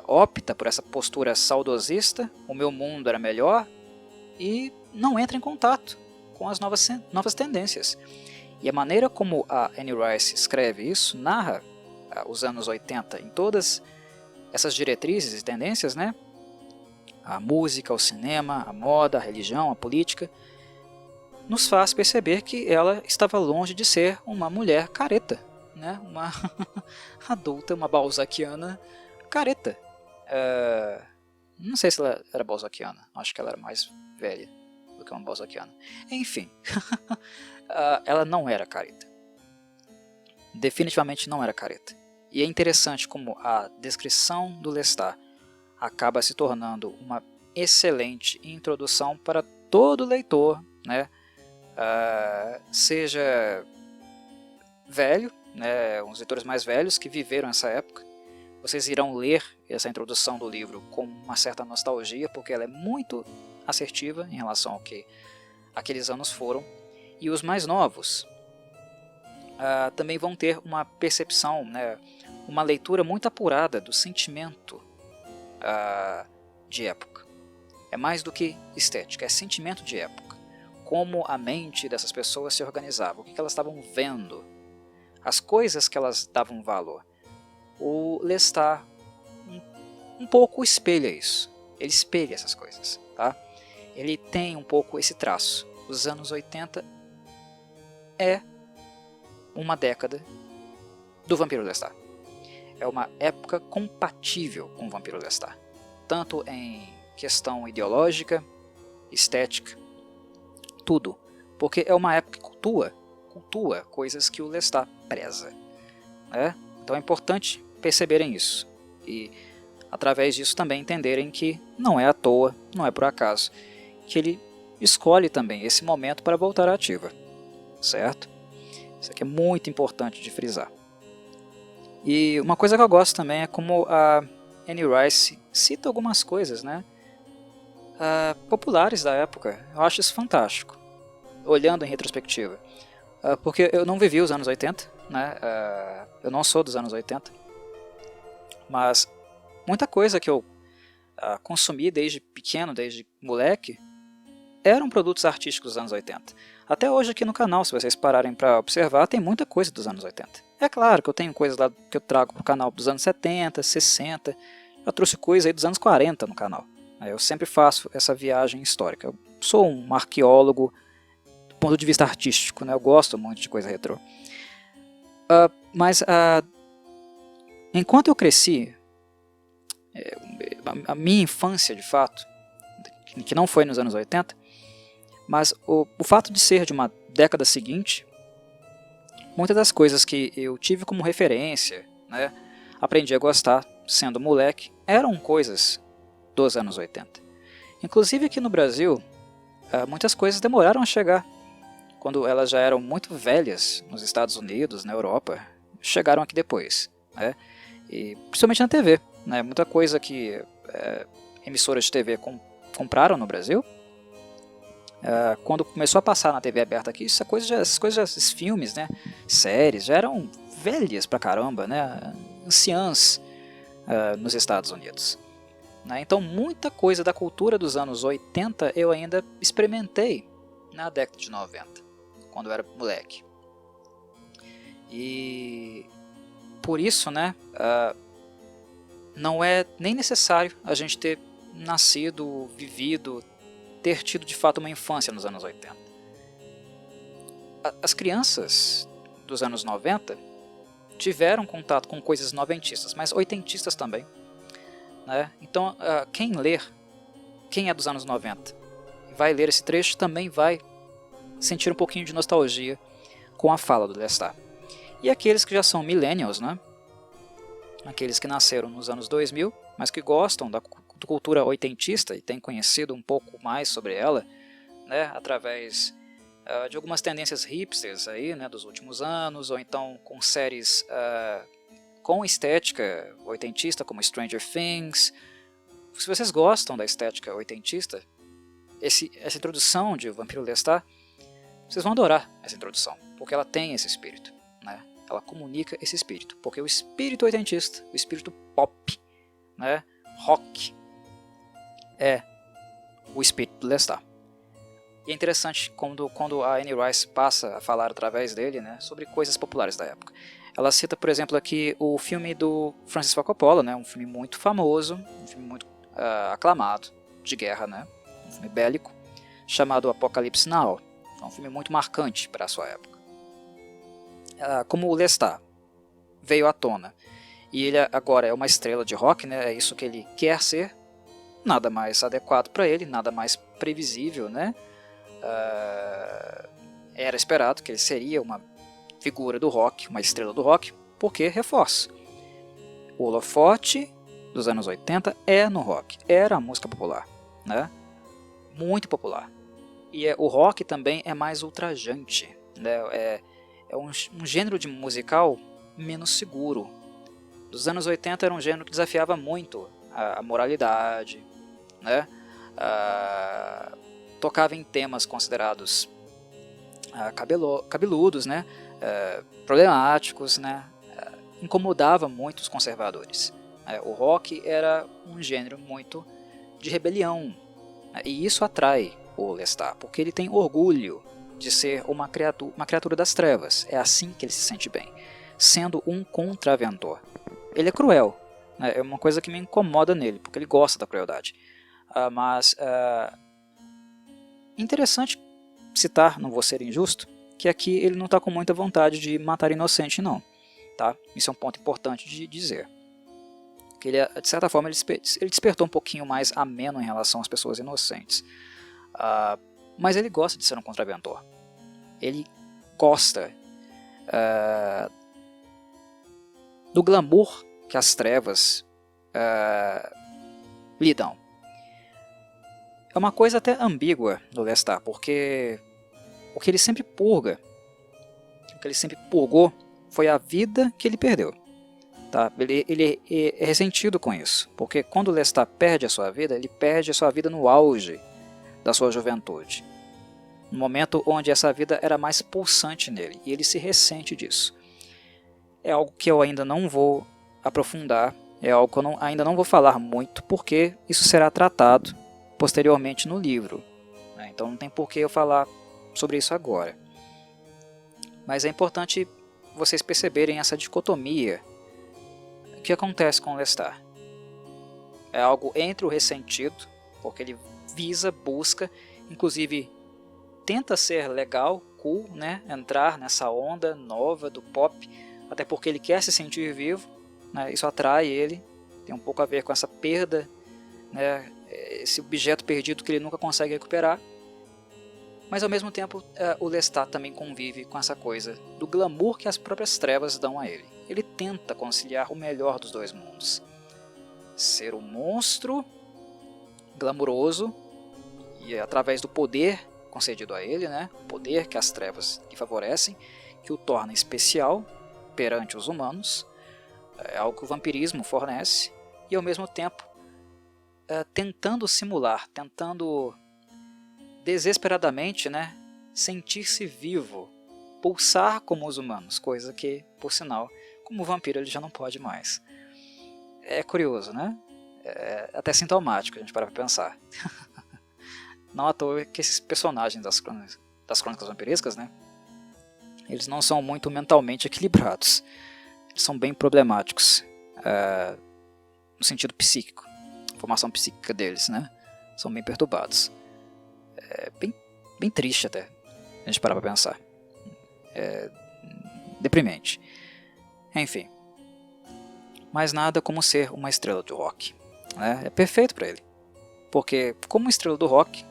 Opta por essa postura saudosista, o meu mundo era melhor, e não entra em contato com as novas tendências. E a maneira como a Anne Rice escreve isso, narra os anos 80 em todas essas diretrizes e tendências, né? A música, o cinema, a moda, a religião, a política, nos faz perceber que ela estava longe de ser uma mulher careta, né? Uma adulta, uma balzaquiana careta. Não sei se ela era balzaquiana, acho que ela era mais velha do que uma balzaquiana. Enfim, ela não era careta. Definitivamente não era careta. E é interessante como a descrição do Lestat acaba se tornando uma excelente introdução para todo leitor, né? Seja velho, né, uns leitores mais velhos que viveram essa época. Vocês irão ler essa introdução do livro com uma certa nostalgia, porque ela é muito assertiva em relação ao que aqueles anos foram. E os mais novos também vão ter uma percepção, né, uma leitura muito apurada do sentimento de época. É mais do que estética, é sentimento de época. Como a mente dessas pessoas se organizava, o que elas estavam vendo, as coisas que elas davam valor. O Lestat um pouco espelha isso. Ele espelha essas coisas. Tá? Ele tem um pouco esse traço. Os anos 80 é uma década do Vampiro Lestat. É uma época compatível com o Vampiro Lestat. Tanto em questão ideológica, estética, tudo. Porque é uma época que cultua coisas que o Lestat preza. Né? Então é importante perceberem isso. E através disso também entenderem que não é à toa, não é por acaso, que ele escolhe também esse momento para voltar à ativa. Certo? Isso aqui é muito importante de frisar. E uma coisa que eu gosto também é como a Anne Rice cita algumas coisas, né, populares da época. Eu acho isso fantástico, olhando em retrospectiva. Porque eu não vivi os anos 80, né, eu não sou dos anos 80, mas muita coisa que eu consumi desde pequeno, desde moleque, eram produtos artísticos dos anos 80. Até hoje aqui no canal, se vocês pararem para observar, tem muita coisa dos anos 80. É claro que eu tenho coisas lá que eu trago para o canal dos anos 70, 60, já trouxe coisa aí dos anos 40 no canal. Eu sempre faço essa viagem histórica. Eu sou um arqueólogo do ponto de vista artístico, né? Eu gosto muito de coisa retrô. Mas enquanto eu cresci, a minha infância de fato, que não foi nos anos 80, mas o fato de ser de uma década seguinte, muitas das coisas que eu tive como referência, né, aprendi a gostar sendo moleque, eram coisas dos anos 80. Inclusive aqui no Brasil, muitas coisas demoraram a chegar. Quando elas já eram muito velhas nos Estados Unidos, na Europa, chegaram aqui depois. Né? E principalmente na TV. Né? Muita coisa que emissoras de TV compraram no Brasil, quando começou a passar na TV aberta aqui, esses filmes, né, séries, já eram velhas pra caramba, né, anciãs nos Estados Unidos. Né, então muita coisa da cultura dos anos 80 eu ainda experimentei na década de 90, quando eu era moleque. E por isso, né, não é nem necessário a gente ter nascido, vivido, ter tido de fato uma infância nos anos 80. As crianças dos anos 90 tiveram contato com coisas noventistas, mas oitentistas também. Né? Então, quem é dos anos 90, vai ler esse trecho, também vai sentir um pouquinho de nostalgia com a fala do Lestat. E aqueles que já são millennials, né? Aqueles que nasceram nos anos 2000, mas que gostam da cultura oitentista e têm conhecido um pouco mais sobre ela, né, através de algumas tendências hipsters aí, né, dos últimos anos, ou então com séries com estética oitentista, como Stranger Things. Se vocês gostam da estética oitentista, essa introdução de Vampiro Lestat, vocês vão adorar essa introdução, porque ela tem esse espírito, né? Ela comunica esse espírito, porque o espírito oitentista, o espírito pop, né, rock, é o espírito do Lestat. E é interessante quando a Anne Rice passa a falar através dele, né, sobre coisas populares da época. Ela cita, por exemplo, aqui o filme do Francis Ford Coppola, né, um filme muito famoso, um filme muito aclamado, de guerra, né, um filme bélico, chamado Apocalypse Now. É um filme muito marcante para a sua época. Como o Lestat veio à tona e ele agora é uma estrela de rock, né? É isso que ele quer ser. Nada mais adequado para ele, nada mais previsível, né? Era esperado que ele seria uma figura do rock, uma estrela do rock, porque reforça. O holofote dos anos 80 é no rock, era a música popular, né? Muito popular. E o rock também é mais ultrajante, né? É um gênero de musical menos seguro. Dos anos 80 era um gênero que desafiava muito a moralidade, né? Tocava em temas considerados cabeludos, né? Problemáticos, né? Incomodava muito os conservadores. O rock era um gênero muito de rebelião, né? E isso atrai o Lestat, porque ele tem orgulho de ser uma criatura das trevas. É assim que ele se sente bem, sendo um contraventor. Ele é cruel, né? É uma coisa que me incomoda nele, porque ele gosta da crueldade. Mas interessante citar, não vou ser injusto, que aqui ele não está com muita vontade de matar inocente, não. Tá? Isso é um ponto importante de dizer. Que ele, de certa forma, ele despertou um pouquinho mais ameno em relação às pessoas inocentes. Mas ele gosta de ser um contraventor. Ele gosta do glamour que as trevas lhe dão. É uma coisa até ambígua do Lestat, porque o que ele sempre purga, o que ele sempre purgou, foi a vida que ele perdeu. Tá? Ele é ressentido com isso, porque quando o Lestat perde a sua vida, ele perde a sua vida no auge da sua juventude, no momento onde essa vida era mais pulsante nele, e ele se ressente disso. É algo que eu ainda não vou aprofundar, é algo que eu ainda não vou falar muito, porque isso será tratado posteriormente no livro, né? Então não tem por que eu falar sobre isso agora. Mas é importante vocês perceberem essa dicotomia que acontece com o Lestat. É algo entre o ressentido, porque ele busca, inclusive tenta ser legal, cool, né? Entrar nessa onda nova do pop, até porque ele quer se sentir vivo, né? Isso atrai ele, tem um pouco a ver com essa perda, né? Esse objeto perdido que ele nunca consegue recuperar. Mas ao mesmo tempo o Lestat também convive com essa coisa do glamour que as próprias trevas dão a ele. Ele tenta conciliar o melhor dos dois mundos. Ser um monstro glamuroso e através do poder concedido a ele, né? O poder que as trevas lhe favorecem, que o torna especial perante os humanos, é algo que o vampirismo fornece, e ao mesmo tempo tentando simular, tentando desesperadamente, né, sentir-se vivo, pulsar como os humanos, coisa que, por sinal, como vampiro ele já não pode mais. É curioso, né? É até sintomático a gente parar para pensar. Não à toa que esses personagens das crônicas vampirescas, né, eles não são muito mentalmente equilibrados. Eles são bem problemáticos no sentido psíquico. A formação psíquica deles, né, são bem perturbados. É bem triste até a gente parar para pensar. É deprimente. Enfim. Mas nada como ser uma estrela do rock, né? É perfeito para ele. Porque, como estrela do rock,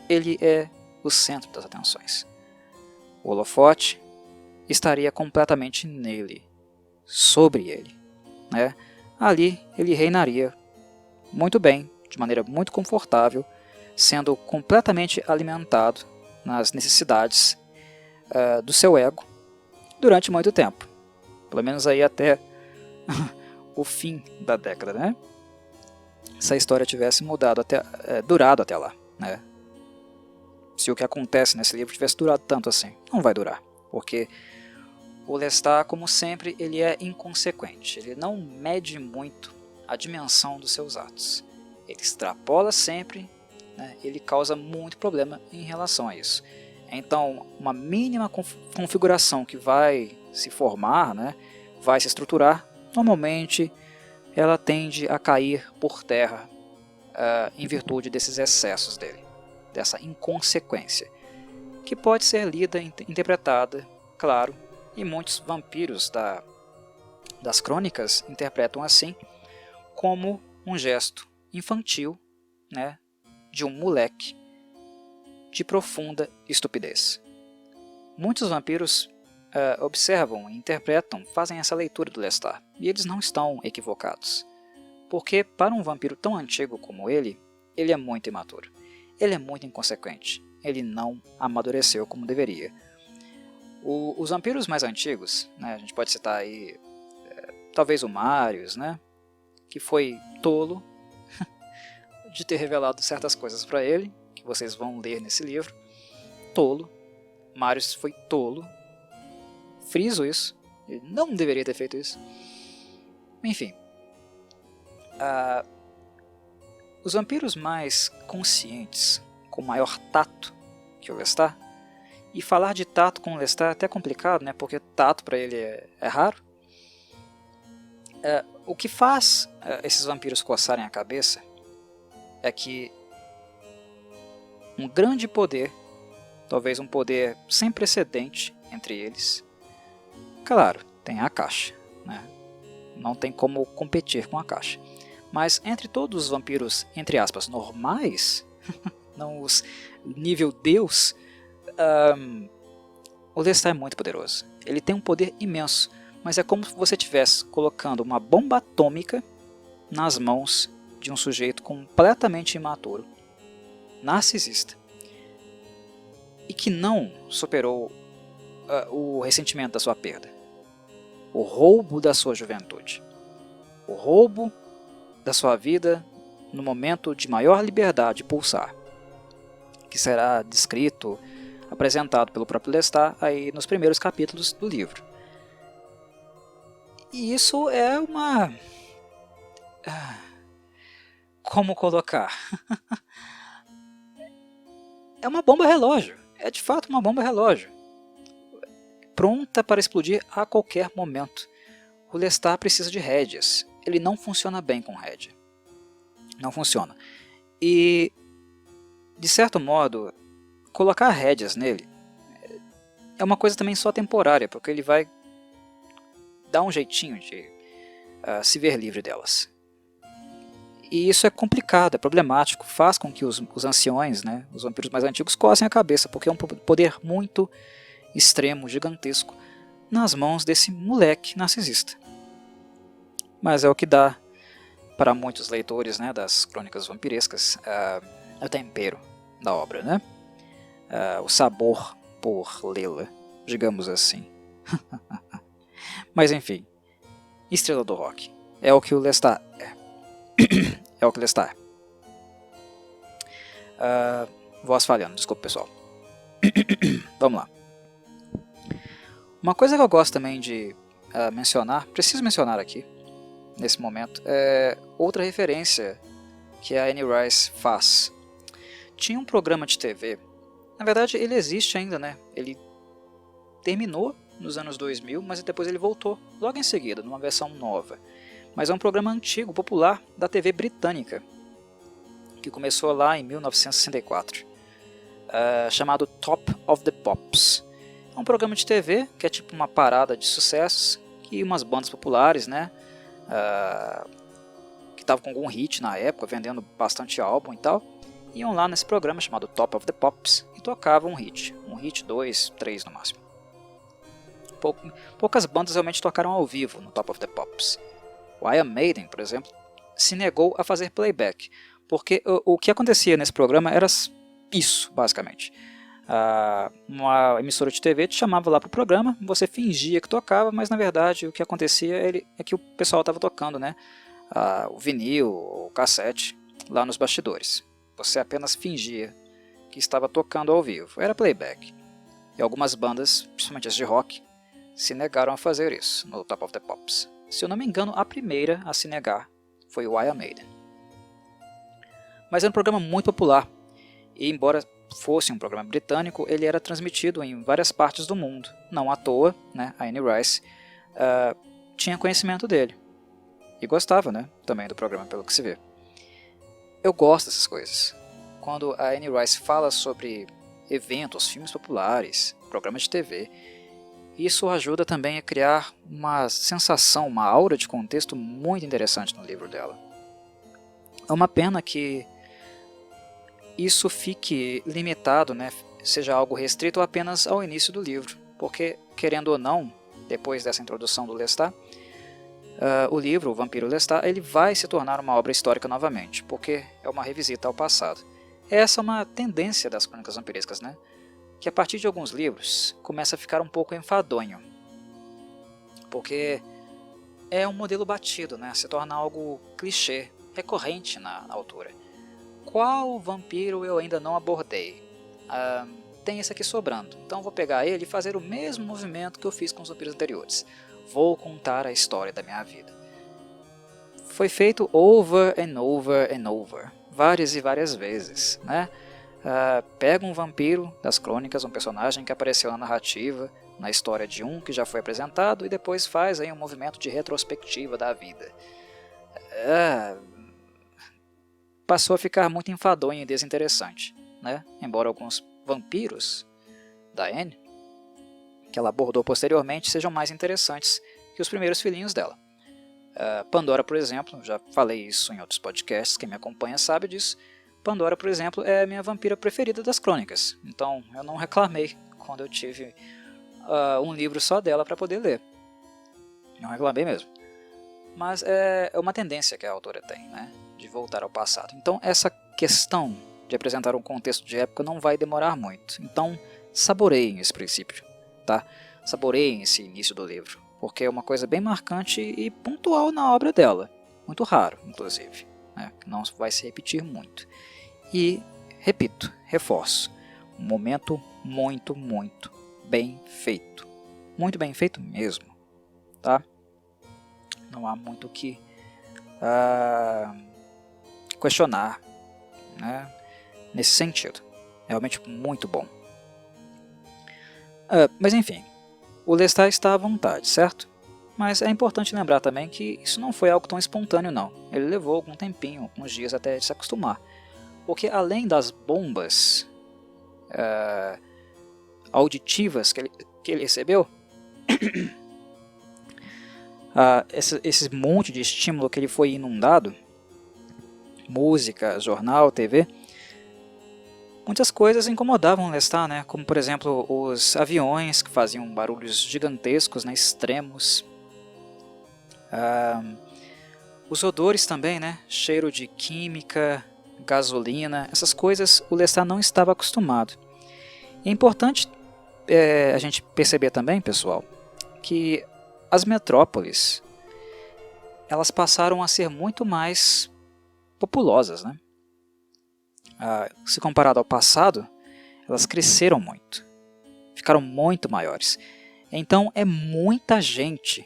ele é o centro das atenções. O holofote estaria completamente nele, sobre ele, né? Ali ele reinaria muito bem, de maneira muito confortável, sendo completamente alimentado nas necessidades do seu ego durante muito tempo. Pelo menos aí até o fim da década, né? Se a história tivesse durado até lá, né? Se o que acontece nesse livro tivesse durado tanto assim, não vai durar, porque o Lestat, como sempre, ele é inconsequente, ele não mede muito a dimensão dos seus atos, ele extrapola sempre, né? Ele causa muito problema em relação a isso. Então, uma mínima configuração que vai se formar, né, vai se estruturar, normalmente ela tende a cair por terra em virtude desses excessos dele, dessa inconsequência, que pode ser lida, interpretada, claro, e muitos vampiros das crônicas interpretam assim como um gesto infantil, né, de um moleque de profunda estupidez. Muitos vampiros observam e interpretam, fazem essa leitura do Lestat, e eles não estão equivocados. Porque para um vampiro tão antigo como ele é muito imaturo. Ele é muito inconsequente. Ele não amadureceu como deveria. Os vampiros mais antigos, né, a gente pode citar aí, talvez o Marius, né, que foi tolo de ter revelado certas coisas para ele, que vocês vão ler nesse livro. Tolo. Marius foi tolo. Friso isso. Ele não deveria ter feito isso. Enfim. Os vampiros mais conscientes, com maior tato que o Lestat, e falar de tato com o Lestat é até complicado, né, porque tato para ele é raro. O que faz esses vampiros coçarem a cabeça é que um grande poder, talvez um poder sem precedente entre eles, claro, tem a caixa, né? Não tem como competir com a caixa. Mas entre todos os vampiros, entre aspas, normais, não os nível Deus, o Lestat é muito poderoso. Ele tem um poder imenso, mas é como se você estivesse colocando uma bomba atômica nas mãos de um sujeito completamente imaturo, narcisista, e que não superou o ressentimento da sua perda, o roubo da sua juventude, o roubo da sua vida no momento de maior liberdade pulsar, que será descrito, apresentado pelo próprio Lestat aí nos primeiros capítulos do livro. E isso é uma... como colocar? É uma bomba relógio, é de fato uma bomba relógio, pronta para explodir a qualquer momento. O Lestat precisa de rédeas, ele não funciona bem com rédea, não funciona. E, de certo modo, colocar rédeas nele é uma coisa também só temporária, porque ele vai dar um jeitinho de se ver livre delas. E isso é complicado, é problemático, faz com que os anciões, né, os vampiros mais antigos, cocem a cabeça, porque é um poder muito extremo, gigantesco, nas mãos desse moleque narcisista. Mas é o que dá para muitos leitores, né, das crônicas vampirescas o tempero da obra, né? O sabor por lê-la, digamos assim. Mas enfim, estrela do rock. É o que o Lestat é. É o que Lestat é. Voz falhando, desculpa pessoal. Vamos lá. Uma coisa que eu gosto também de mencionar, preciso mencionar aqui, nesse momento, é outra referência que a Anne Rice faz. Tinha um programa de TV, na verdade ele existe ainda, né? Ele terminou nos anos 2000, mas depois ele voltou logo em seguida, numa versão nova. Mas é um programa antigo, popular, da TV britânica, que começou lá em 1964, chamado Top of the Pops. É um programa de TV que é tipo uma parada de sucessos, que umas bandas populares, né, que estavam com algum hit na época, vendendo bastante álbum e tal, iam lá nesse programa chamado Top of the Pops e tocavam um hit, 2, 3 no máximo. Poucas bandas realmente tocaram ao vivo no Top of the Pops. O Iron Maiden, por exemplo, se negou a fazer playback, porque o que acontecia nesse programa era isso, basicamente. Uma emissora de TV te chamava lá para o programa, você fingia que tocava, mas na verdade o que acontecia é que o pessoal estava tocando, né, o vinil, o cassete, lá nos bastidores. Você apenas fingia que estava tocando ao vivo, era playback. E algumas bandas, principalmente as de rock, se negaram a fazer isso no Top of the Pops. Se eu não me engano, a primeira a se negar foi o Iron Maiden. Mas era um programa muito popular, e embora fosse um programa britânico, ele era transmitido em várias partes do mundo. Não à toa, né, a Anne Rice tinha conhecimento dele, e gostava, né, também do programa, pelo que se vê. Eu gosto dessas coisas. Quando a Anne Rice fala sobre eventos, filmes populares, programas de TV, isso ajuda também a criar uma sensação, uma aura de contexto muito interessante no livro dela. É uma pena que isso fique limitado, né, seja algo restrito apenas ao início do livro, porque, querendo ou não, depois dessa introdução do Lestat, o livro, O Vampiro Lestat, ele vai se tornar uma obra histórica novamente, porque é uma revisita ao passado. Essa é uma tendência das crônicas vampirescas, né? Que a partir de alguns livros começa a ficar um pouco enfadonho, porque é um modelo batido, né? Se torna algo clichê, recorrente na autora. Qual vampiro eu ainda não abordei? Tem esse aqui sobrando, então vou pegar ele e fazer o mesmo movimento que eu fiz com os vampiros anteriores. Vou contar a história da minha vida. Foi feito over and over and over, várias e várias vezes, né? Pega um vampiro das crônicas, um personagem que apareceu na narrativa, na história de um que já foi apresentado, e depois faz aí um movimento de retrospectiva da vida. Passou a ficar muito enfadonho e desinteressante, né? Embora alguns vampiros da Anne, que ela abordou posteriormente, sejam mais interessantes que os primeiros filhinhos dela. Pandora, por exemplo, já falei isso em outros podcasts, quem me acompanha sabe disso. Pandora, por exemplo, é a minha vampira preferida das crônicas, então eu não reclamei quando eu tive um livro só dela para poder ler. Não reclamei mesmo. Mas é uma tendência que a autora tem, né, de voltar ao passado. Então essa questão de apresentar um contexto de época não vai demorar muito. Então saboreiem esse princípio, tá? Saboreiem esse início do livro, porque é uma coisa bem marcante e pontual na obra dela. Muito raro, inclusive, né? Não vai se repetir muito. E, repito, reforço, um momento muito, muito bem feito. Muito bem feito mesmo, tá? Não há muito o que questionar, né, nesse sentido. Realmente muito bom. Mas enfim, o Lestat está à vontade, certo? Mas é importante lembrar também que isso não foi algo tão espontâneo não. Ele levou algum tempinho, alguns dias até se acostumar. Porque além das bombas auditivas que ele recebeu, esse monte de estímulo que ele foi inundado, música, jornal, TV, muitas coisas incomodavam o Lestat, né? Como por exemplo os aviões que faziam barulhos gigantescos, né? Extremos. Os odores também, né? Cheiro de química, gasolina, essas coisas o Lestat não estava acostumado. E é importante a gente perceber também, pessoal, que as metrópoles elas passaram a ser muito mais populosas, né? Se comparado ao passado, elas cresceram muito, ficaram muito maiores. Então é muita gente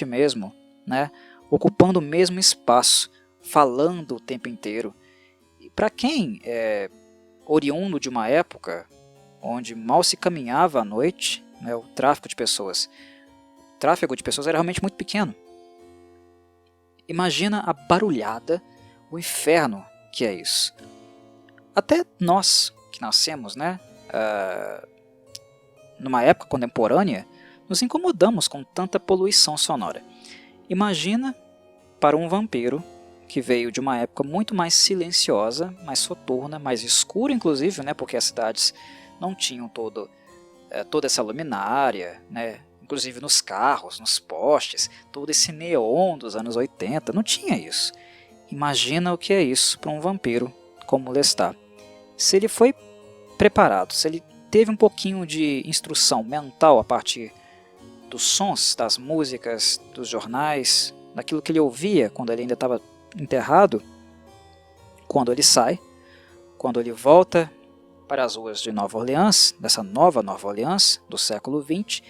mesmo, né? Ocupando o mesmo espaço, falando o tempo inteiro. E para quem é oriundo de uma época onde mal se caminhava à noite, né, o tráfego de pessoas era realmente muito pequeno. Imagina a barulhada, o inferno que é isso. Até nós que nascemos, né, numa época contemporânea, nos incomodamos com tanta poluição sonora. Imagina para um vampiro que veio de uma época muito mais silenciosa, mais soturna, mais escura inclusive, né, porque as cidades não tinham toda essa luminária, né, inclusive nos carros, nos postes, todo esse neon dos anos 80, não tinha isso. Imagina o que é isso para um vampiro como Lestat. Se ele foi preparado, se ele teve um pouquinho de instrução mental a partir dos sons, das músicas, dos jornais, daquilo que ele ouvia quando ele ainda estava enterrado, quando ele sai, quando ele volta para as ruas de Nova Orleans, dessa nova Nova Orleans do século XX,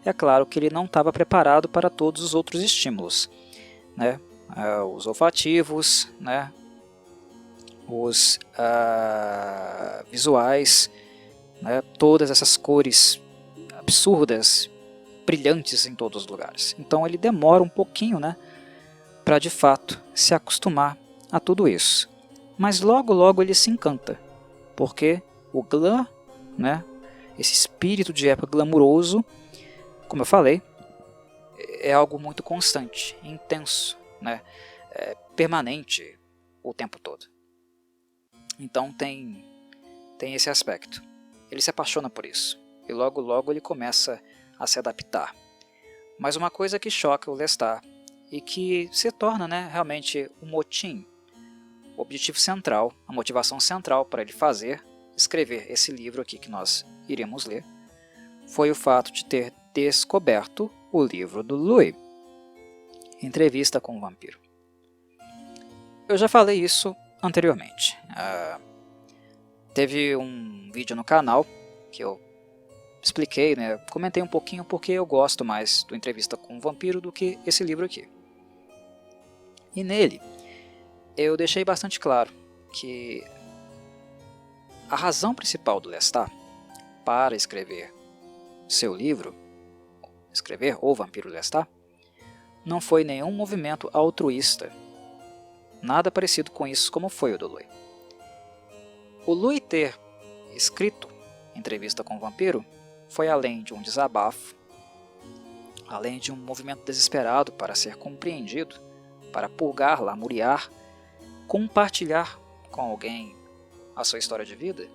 é claro que ele não estava preparado para todos os outros estímulos, né? Os olfativos, né? Os visuais, né? Todas essas cores absurdas, brilhantes em todos os lugares. Então ele demora um pouquinho, né, para de fato se acostumar a tudo isso. Mas logo logo ele se encanta, porque o glam, né, esse espírito de época glamuroso, como eu falei, é algo muito constante, intenso, né? Permanente o tempo todo. Então tem esse aspecto. Ele se apaixona por isso, e logo logo ele começa a se adaptar. Mas uma coisa que choca o Lestat, e que se torna, né, realmente o motim, o objetivo central, a motivação central para ele escrever esse livro aqui que nós iremos ler, foi o fato de ter descoberto o livro do Louis, Entrevista com o Vampiro. Eu já falei isso anteriormente. Teve um vídeo no canal que eu expliquei, né, comentei um pouquinho porque eu gosto mais do Entrevista com o Vampiro do que esse livro aqui. E nele eu deixei bastante claro que a razão principal do Lestat para escrever seu livro, escrever O Vampiro Lestat, não foi nenhum movimento altruísta, nada parecido com isso como foi o do Louis. O Louis ter escrito Entrevista com o Vampiro foi além de um desabafo, além de um movimento desesperado para ser compreendido, para purgar, lamuriar, compartilhar com alguém a sua história de vida.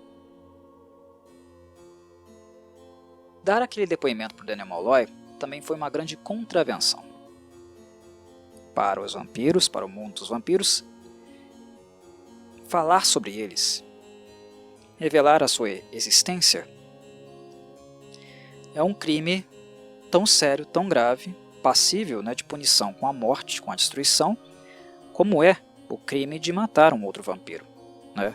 Dar aquele depoimento para o Daniel Molloy também foi uma grande contravenção. Para os vampiros, para o mundo dos vampiros, falar sobre eles, revelar a sua existência, é um crime tão sério, tão grave, passível, né, de punição com a morte, com a destruição, como é o crime de matar um outro vampiro, né?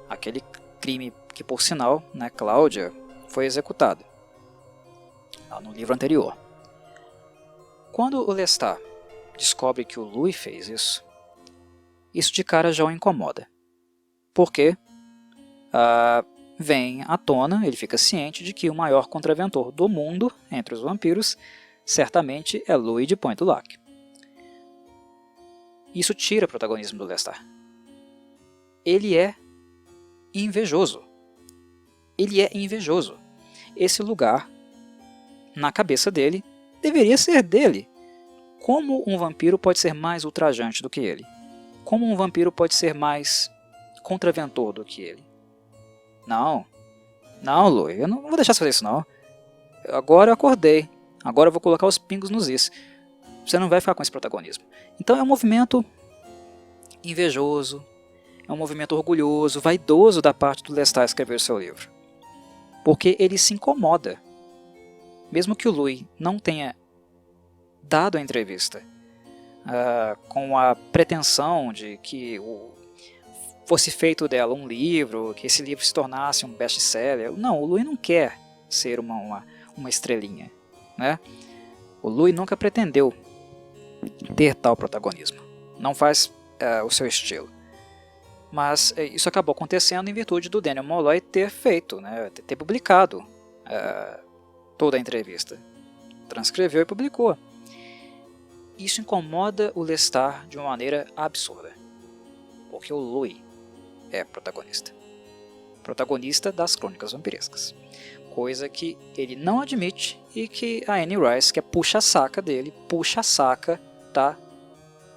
Aquele crime que, por sinal, né, Cláudia foi executada no livro anterior. Quando o Lestat descobre que o Louis fez isso de cara já o incomoda. Porque vem à tona, ele fica ciente de que o maior contraventor do mundo entre os vampiros certamente é Louis de Pointe-du-Lac. Isso tira o protagonismo do Lestat. Ele é invejoso. Ele é invejoso. Esse lugar, na cabeça dele, deveria ser dele. Como um vampiro pode ser mais ultrajante do que ele? Como um vampiro pode ser mais contraventor do que ele? Não, Louis, eu não vou deixar você fazer isso não. Agora eu acordei, agora eu vou colocar os pingos nos is. Você não vai ficar com esse protagonismo. Então é um movimento invejoso, é um movimento orgulhoso, vaidoso da parte do Lestat escrever o seu livro. Porque ele se incomoda. Mesmo que o Louis não tenha dado a entrevista com a pretensão de que fosse feito dela um livro, que esse livro se tornasse um best-seller. Não, o Louis não quer ser uma estrelinha, né? O Louis nunca pretendeu ter tal protagonismo. Não faz o seu estilo. Mas isso acabou acontecendo em virtude do Daniel Molloy ter feito, né, ter publicado toda a entrevista. Transcreveu e publicou. Isso incomoda o Lestat de uma maneira absurda. Porque o Louis é protagonista. Protagonista das Crônicas Vampirescas. Coisa que ele não admite e que a Anne Rice, que é puxa-saca dele, puxa-saca, tá?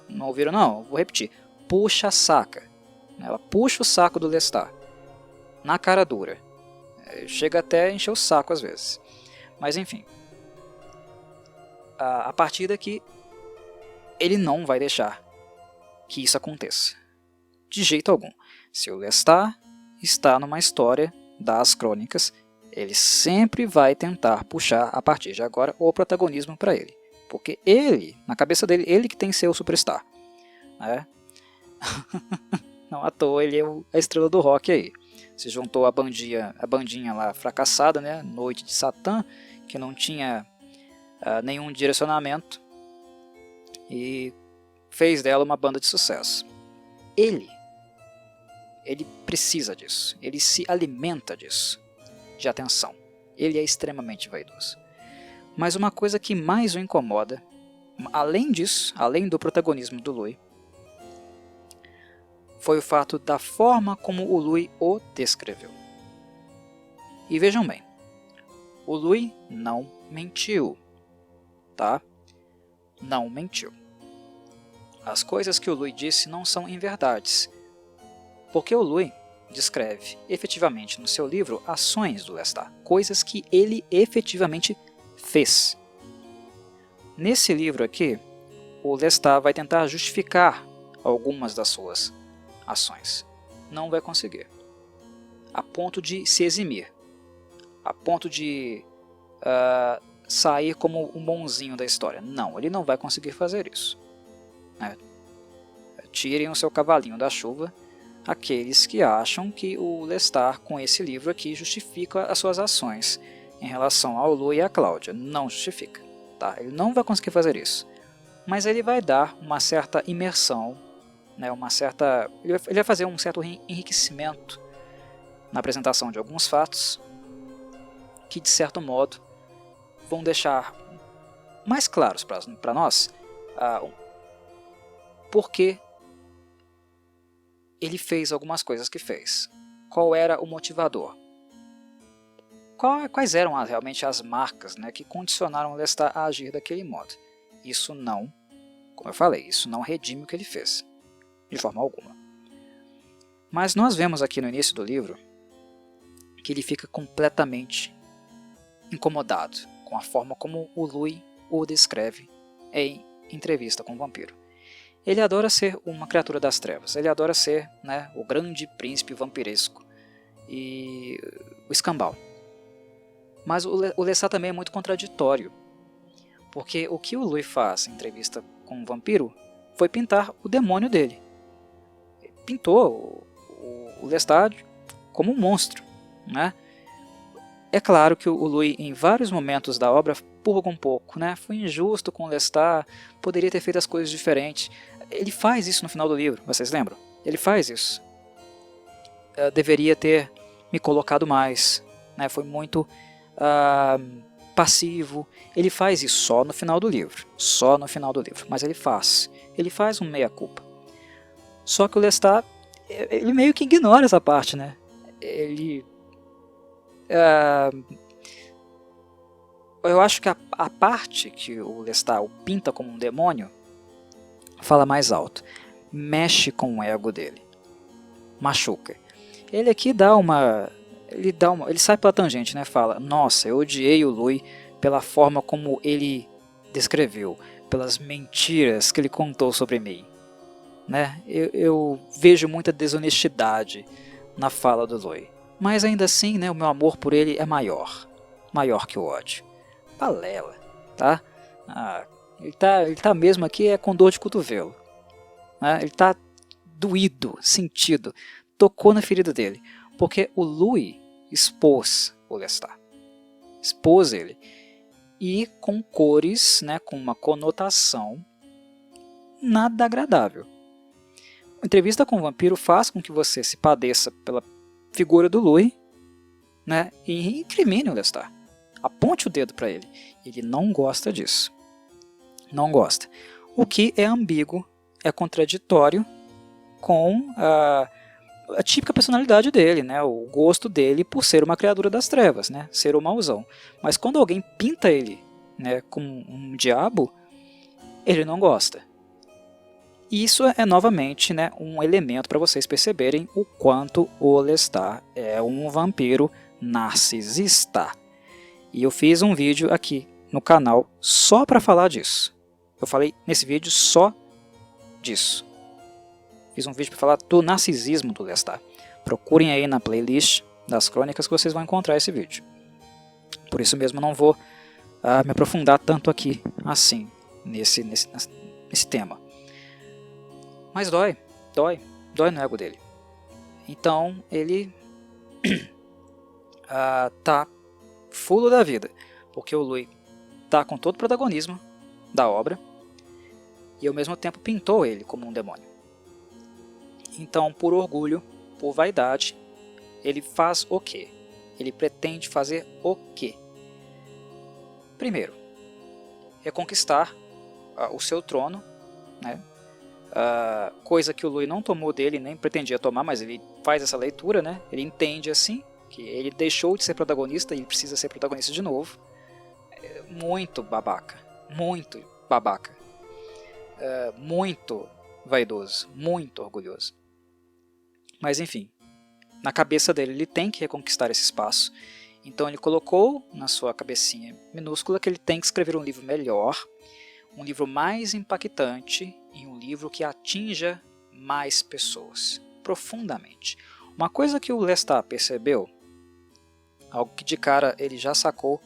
Não ouviram não? Vou repetir. Puxa-saca. Ela puxa o saco do Lestat. Na cara dura. Chega até a encher o saco às vezes. Mas enfim. A partir daqui, ele não vai deixar que isso aconteça. De jeito algum. Se o Lestat está numa história das crônicas, ele sempre vai tentar puxar, a partir de agora, o protagonismo para ele. Porque ele, na cabeça dele, ele que tem que ser o superstar. Né? Não à toa, ele é a estrela do rock aí. Se juntou a bandinha lá fracassada, né? Noite de Satã, que não tinha nenhum direcionamento, e fez dela uma banda de sucesso. Ele precisa disso, ele se alimenta disso, de atenção. Ele é extremamente vaidoso. Mas uma coisa que mais o incomoda, além disso, além do protagonismo do Louis, foi o fato da forma como o Louis o descreveu. E vejam bem, o Louis não mentiu. tá? Não mentiu. As coisas que o Louis disse não são inverdades, porque o Louis descreve efetivamente no seu livro ações do Lestat, coisas que ele efetivamente fez. Nesse livro aqui, o Lestat vai tentar justificar algumas das suas ações. Não vai conseguir. A ponto de se eximir. A ponto de sair como um bonzinho da história. Não, ele não vai conseguir fazer isso. Né? Tirem o seu cavalinho da chuva aqueles que acham que o Lestat, com esse livro aqui, justifica as suas ações em relação ao Louis e à Cláudia. Não justifica. Tá? Ele não vai conseguir fazer isso. Mas ele vai dar uma certa imersão, né? Ele vai fazer um certo enriquecimento na apresentação de alguns fatos que, de certo modo, vão deixar mais claros para nós por que ele fez algumas coisas que fez. Qual era o motivador? Quais eram realmente as marcas, né, que condicionaram o Lestat a agir daquele modo? Isso não, como eu falei, isso não redime o que ele fez, de forma alguma. Mas nós vemos aqui no início do livro que ele fica completamente incomodado com a forma como o Louis o descreve em Entrevista com o Vampiro. Ele adora ser uma criatura das trevas, ele adora ser, né, o grande príncipe vampiresco e o escambau. Mas o Lestat também é muito contraditório, porque o que o Louis faz em Entrevista com o Vampiro foi pintar o demônio dele. Ele pintou o Lestat como um monstro, né? É claro que o Louis, em vários momentos da obra, purga um pouco, né? Foi injusto com o Lestat, poderia ter feito as coisas diferentes. Ele faz isso no final do livro, vocês lembram? Ele faz isso. Deveria ter me colocado mais, né? Foi muito passivo. Ele faz isso só no final do livro, mas ele faz um meia-culpa. Só que o Lestat, ele meio que ignora essa parte, né? Eu acho que a parte que o Lestat o pinta como um demônio fala mais alto, mexe com o ego dele, machuca. Ele aqui ele sai pela tangente, né? Fala, nossa, eu odiei o Louis pela forma como ele descreveu, pelas mentiras que ele contou sobre mim, né? Eu vejo muita desonestidade na fala do Louis, mas ainda assim, né, o meu amor por ele é maior que o ódio. Balela, tá? Ele tá mesmo aqui com dor de cotovelo, né? Ele tá doído, sentido, tocou na ferida dele, porque o Louis expôs o Lestat, expôs ele, e com cores, né, com uma conotação nada agradável. A Entrevista com o Vampiro faz com que você se padeça pela figura do Louis, né, e incrimine o Lestat, aponte o dedo para ele. Ele não gosta disso. Não gosta. O que é ambíguo, é contraditório com a típica personalidade dele, né? O gosto dele por ser uma criatura das trevas, né? Ser o mauzão. Mas quando alguém pinta ele, né, como um diabo, ele não gosta. E isso é novamente, né, um elemento para vocês perceberem o quanto o Lestat é um vampiro narcisista. E eu fiz um vídeo aqui no canal só para falar disso. Eu falei nesse vídeo só disso. Fiz um vídeo para falar do narcisismo do Lestat. Procurem aí na playlist das crônicas que vocês vão encontrar esse vídeo. Por isso mesmo não vou me aprofundar tanto aqui assim nesse tema. Mas dói no ego dele. Então ele tá fulo da vida, porque o Louis tá com todo o protagonismo da obra e ao mesmo tempo pintou ele como um demônio. Então, por orgulho, por vaidade, ele faz o quê? Ele pretende fazer o quê? Primeiro, reconquistar o seu trono, né? Coisa que o Louis não tomou dele, nem pretendia tomar, mas ele faz essa leitura, né? Ele entende assim, que ele deixou de ser protagonista e ele precisa ser protagonista de novo. É muito babaca, muito babaca, muito vaidoso, muito orgulhoso. Mas enfim, na cabeça dele ele tem que reconquistar esse espaço. Então ele colocou na sua cabecinha minúscula que ele tem que escrever um livro melhor, um livro mais impactante e um livro que atinja mais pessoas, profundamente. Uma coisa que o Lestat percebeu, algo que de cara ele já sacou,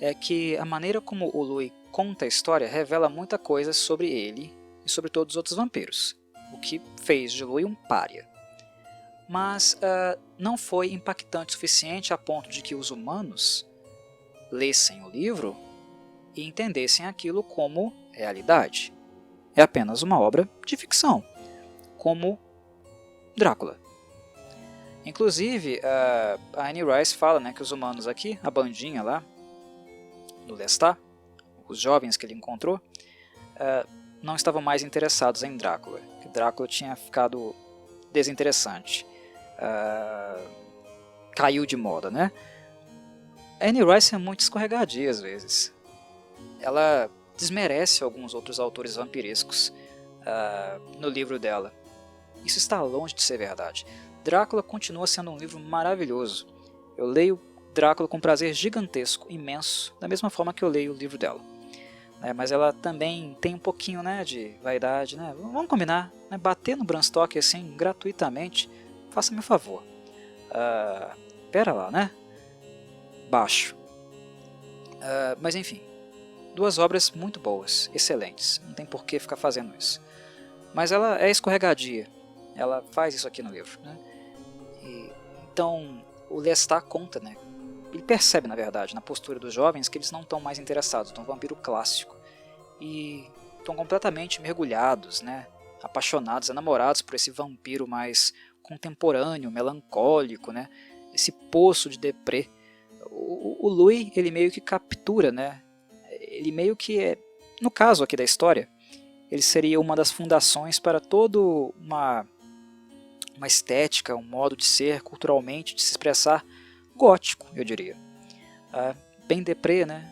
é que a maneira como o Louis conta a história revela muita coisa sobre ele e sobre todos os outros vampiros, o que fez de Louis um pária. Mas não foi impactante o suficiente a ponto de que os humanos lessem o livro e entendessem aquilo como realidade. É apenas uma obra de ficção, como Drácula. Inclusive, a Anne Rice fala, né, que os humanos aqui, a bandinha lá, do Lestat, os jovens que ele encontrou, não estavam mais interessados em Drácula, que Drácula tinha ficado desinteressante, caiu de moda, né? A Anne Rice é muito escorregadia às vezes. Ela desmerece alguns outros autores vampirescos no livro dela. Isso está longe de ser verdade. Drácula continua sendo um livro maravilhoso. Eu leio Drácula com prazer gigantesco, imenso, da mesma forma que eu leio o livro dela. Mas ela também tem um pouquinho, né, de vaidade. Né? Vamos combinar, né? Bater no Bram Stoker assim, gratuitamente, faça-me um favor. Pera lá, né? Baixo. Mas enfim, duas obras muito boas, excelentes, não tem por que ficar fazendo isso. Mas ela é escorregadia, ela faz isso aqui no livro. Né? Então o Lestat conta, né? Ele percebe, na verdade, na postura dos jovens que eles não estão mais interessados no vampiro clássico e estão completamente mergulhados, né? Apaixonados, enamorados por esse vampiro mais contemporâneo, melancólico, né? Esse poço de deprê. O Louis, ele meio que captura, né? Ele meio que no caso aqui da história, ele seria uma das fundações para toda uma estética, um modo de ser, culturalmente, de se expressar gótico, eu diria. Bem deprê, né?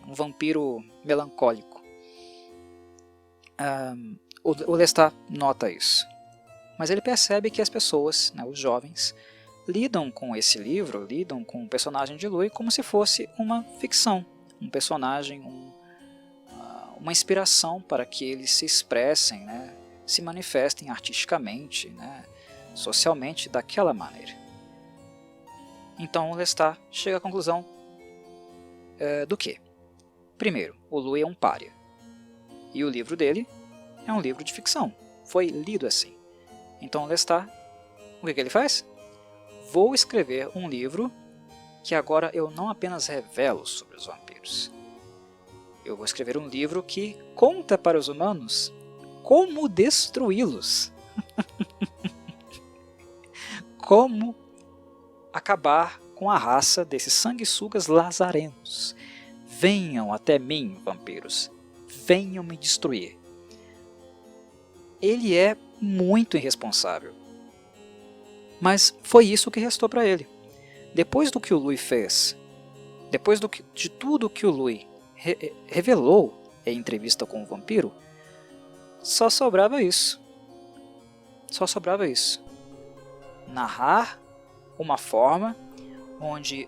Um vampiro melancólico. O Lestat nota isso. Mas ele percebe que as pessoas, né, os jovens, lidam com esse livro, lidam com o personagem de Louis como se fosse uma ficção, um personagem, uma inspiração para que eles se expressem, né, se manifestem artisticamente, né, socialmente daquela maneira. Então o Lestat chega à conclusão do que? Primeiro, o Louis é um pária. E o livro dele é um livro de ficção. Foi lido assim. Então o Lestat, o que ele faz? Vou escrever um livro que agora eu não apenas revelo sobre os vampiros. Eu vou escrever um livro que conta para os humanos como destruí-los. Como acabar com a raça desses sanguessugas lazarenos. Venham até mim, vampiros. Venham me destruir. Ele é muito irresponsável. Mas foi isso que restou para ele. Depois do que o Louis fez, depois de tudo que o Louis revelou em entrevista com o vampiro, só sobrava isso. Só sobrava isso. Narrar uma forma onde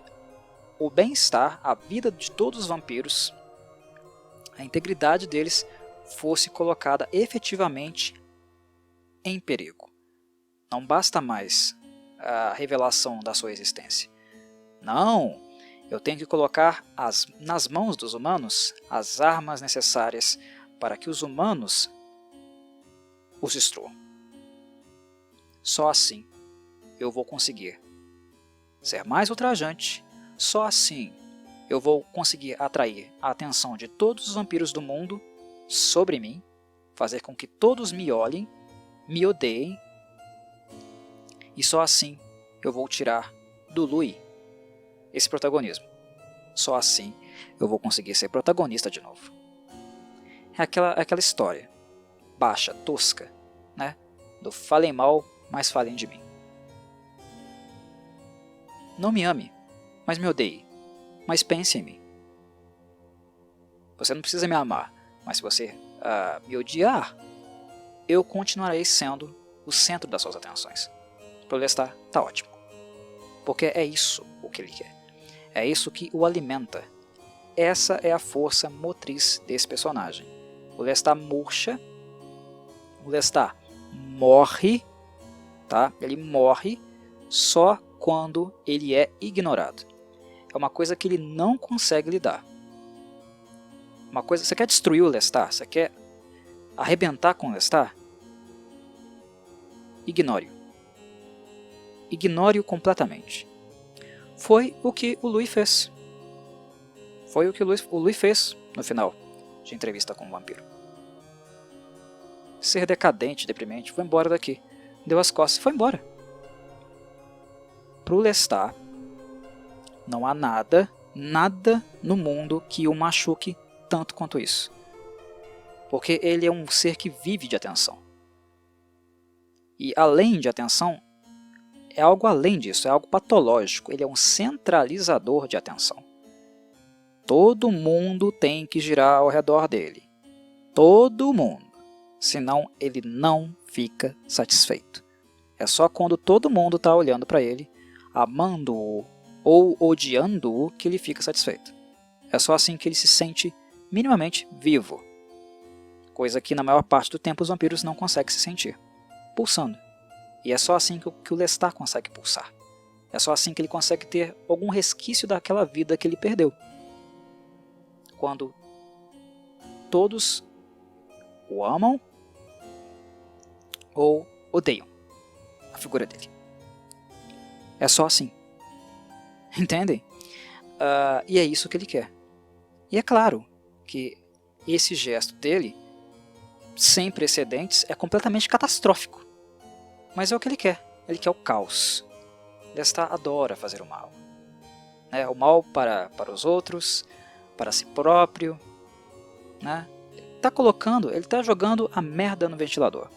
o bem-estar, a vida de todos os vampiros, a integridade deles fosse colocada efetivamente em perigo. Não basta mais a revelação da sua existência. Não, eu tenho que colocar nas mãos dos humanos as armas necessárias para que os humanos os destruam. Só assim eu vou conseguir ser mais ultrajante. Só assim eu vou conseguir atrair a atenção de todos os vampiros do mundo sobre mim, fazer com que todos me olhem, me odeiem, e só assim eu vou tirar do Louis esse protagonismo. Só assim eu vou conseguir ser protagonista de novo. É aquela história baixa, tosca, né? Do falem mal, mas falem de mim. Não me ame, mas me odeie, mas pense em mim. Você não precisa me amar, mas se você me odiar, eu continuarei sendo o centro das suas atenções. Para o Lestat, tá ótimo. Porque é isso o que ele quer. É isso que o alimenta. Essa é a força motriz desse personagem. O Lestat murcha, o Lestat morre, tá? Ele morre só quando ele é ignorado. É uma coisa que ele não consegue lidar. Uma coisa, você quer destruir o Lestat? Você quer arrebentar com o Lestat? Ignore-o. Ignore-o completamente. Foi o que o Louis fez. Foi o que o Louis fez no final de Entrevista com o Vampiro. Ser decadente, deprimente, foi embora daqui. Deu as costas e foi embora. Pro Lestat, não há nada no mundo que o machuque tanto quanto isso. Porque ele é um ser que vive de atenção. E além de atenção, é algo além disso, é algo patológico. Ele é um centralizador de atenção. Todo mundo tem que girar ao redor dele. Todo mundo. Senão ele não fica satisfeito. É só quando todo mundo está olhando para ele, amando-o ou odiando-o, que ele fica satisfeito. É só assim que ele se sente minimamente vivo. Coisa que na maior parte do tempo os vampiros não conseguem se sentir. Pulsando. E é só assim que o Lestat consegue pulsar. É só assim que ele consegue ter algum resquício daquela vida que ele perdeu. Quando todos o amam ou odeiam a figura dele. É só assim. Entendem? E é isso que ele quer. E é claro que esse gesto dele, sem precedentes, é completamente catastrófico. Mas é o que ele quer. Ele quer o caos. Lestat adora fazer o mal. O mal para os outros, para si próprio. Ele está jogando a merda no ventilador.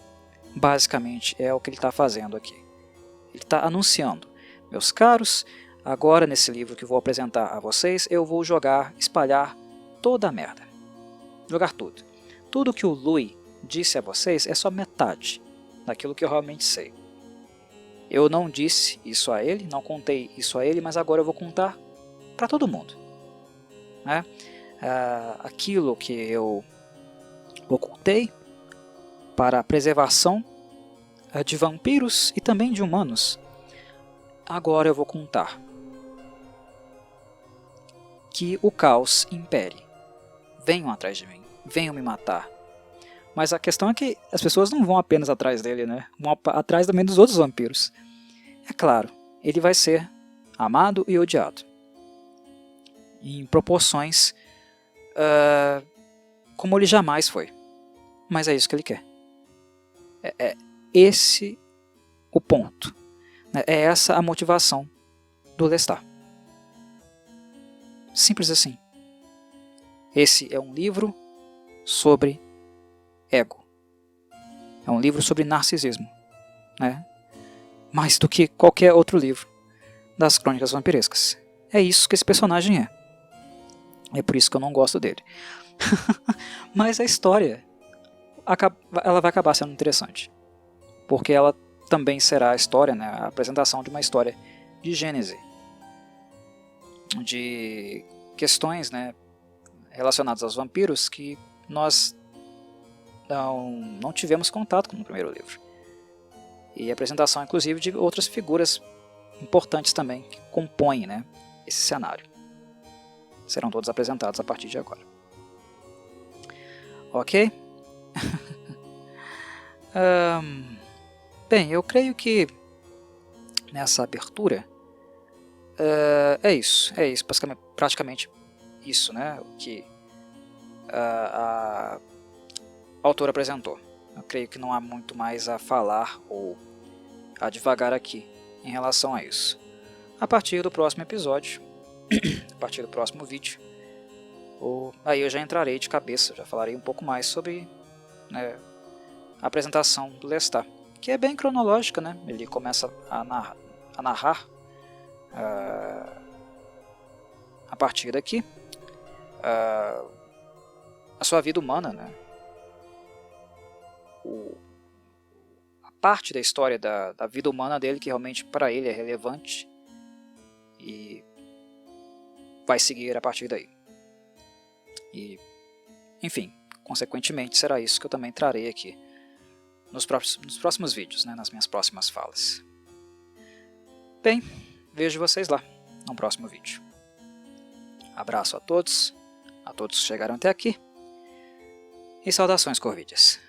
Basicamente é o que ele está fazendo aqui. Ele está anunciando: meus caros, agora nesse livro que vou apresentar a vocês, eu vou espalhar toda a merda. Jogar tudo. Tudo que o Louis disse a vocês é só metade daquilo que eu realmente sei. Eu não disse isso a ele, não contei isso a ele, mas agora eu vou contar para todo mundo. Aquilo que eu ocultei para a preservação de vampiros e também de humanos, agora eu vou contar. Que o caos impere. Venham atrás de mim, venham me matar. Mas a questão é que as pessoas não vão apenas atrás dele, vão atrás também dos outros vampiros. É claro, ele vai ser amado e odiado. Em proporções como ele jamais foi. Mas é isso que ele quer. É esse o ponto. É essa a motivação do Lestat. Simples assim. Esse é um livro sobre ego. É um livro sobre narcisismo. Mais do que qualquer outro livro das crônicas vampirescas. É isso que esse personagem é. É por isso que eu não gosto dele. Mas a história ela vai acabar sendo interessante. Porque ela também será a história, a apresentação de uma história de Gênese. De questões relacionadas aos vampiros que nós não tivemos contato no primeiro livro. E a apresentação, inclusive, de outras figuras importantes também que compõem esse cenário. Serão todos apresentados a partir de agora. Ok? Bem, eu creio que nessa abertura é isso, praticamente isso, o que a autora apresentou. Eu creio que não há muito mais a falar ou a divagar aqui em relação a isso. A partir do próximo episódio, a partir do próximo vídeo, aí eu já entrarei de cabeça, já falarei um pouco mais sobre a apresentação do Lestat, que é bem cronológica, ele começa a narrar a partir daqui a sua vida humana, né? A parte da história da vida humana dele que realmente para ele é relevante e vai seguir a partir daí. E, enfim, consequentemente será isso que eu também trarei aqui nos próximos vídeos, né, nas minhas próximas falas. Bem, vejo vocês lá no próximo vídeo. Abraço a todos que chegaram até aqui, e saudações corvídeas.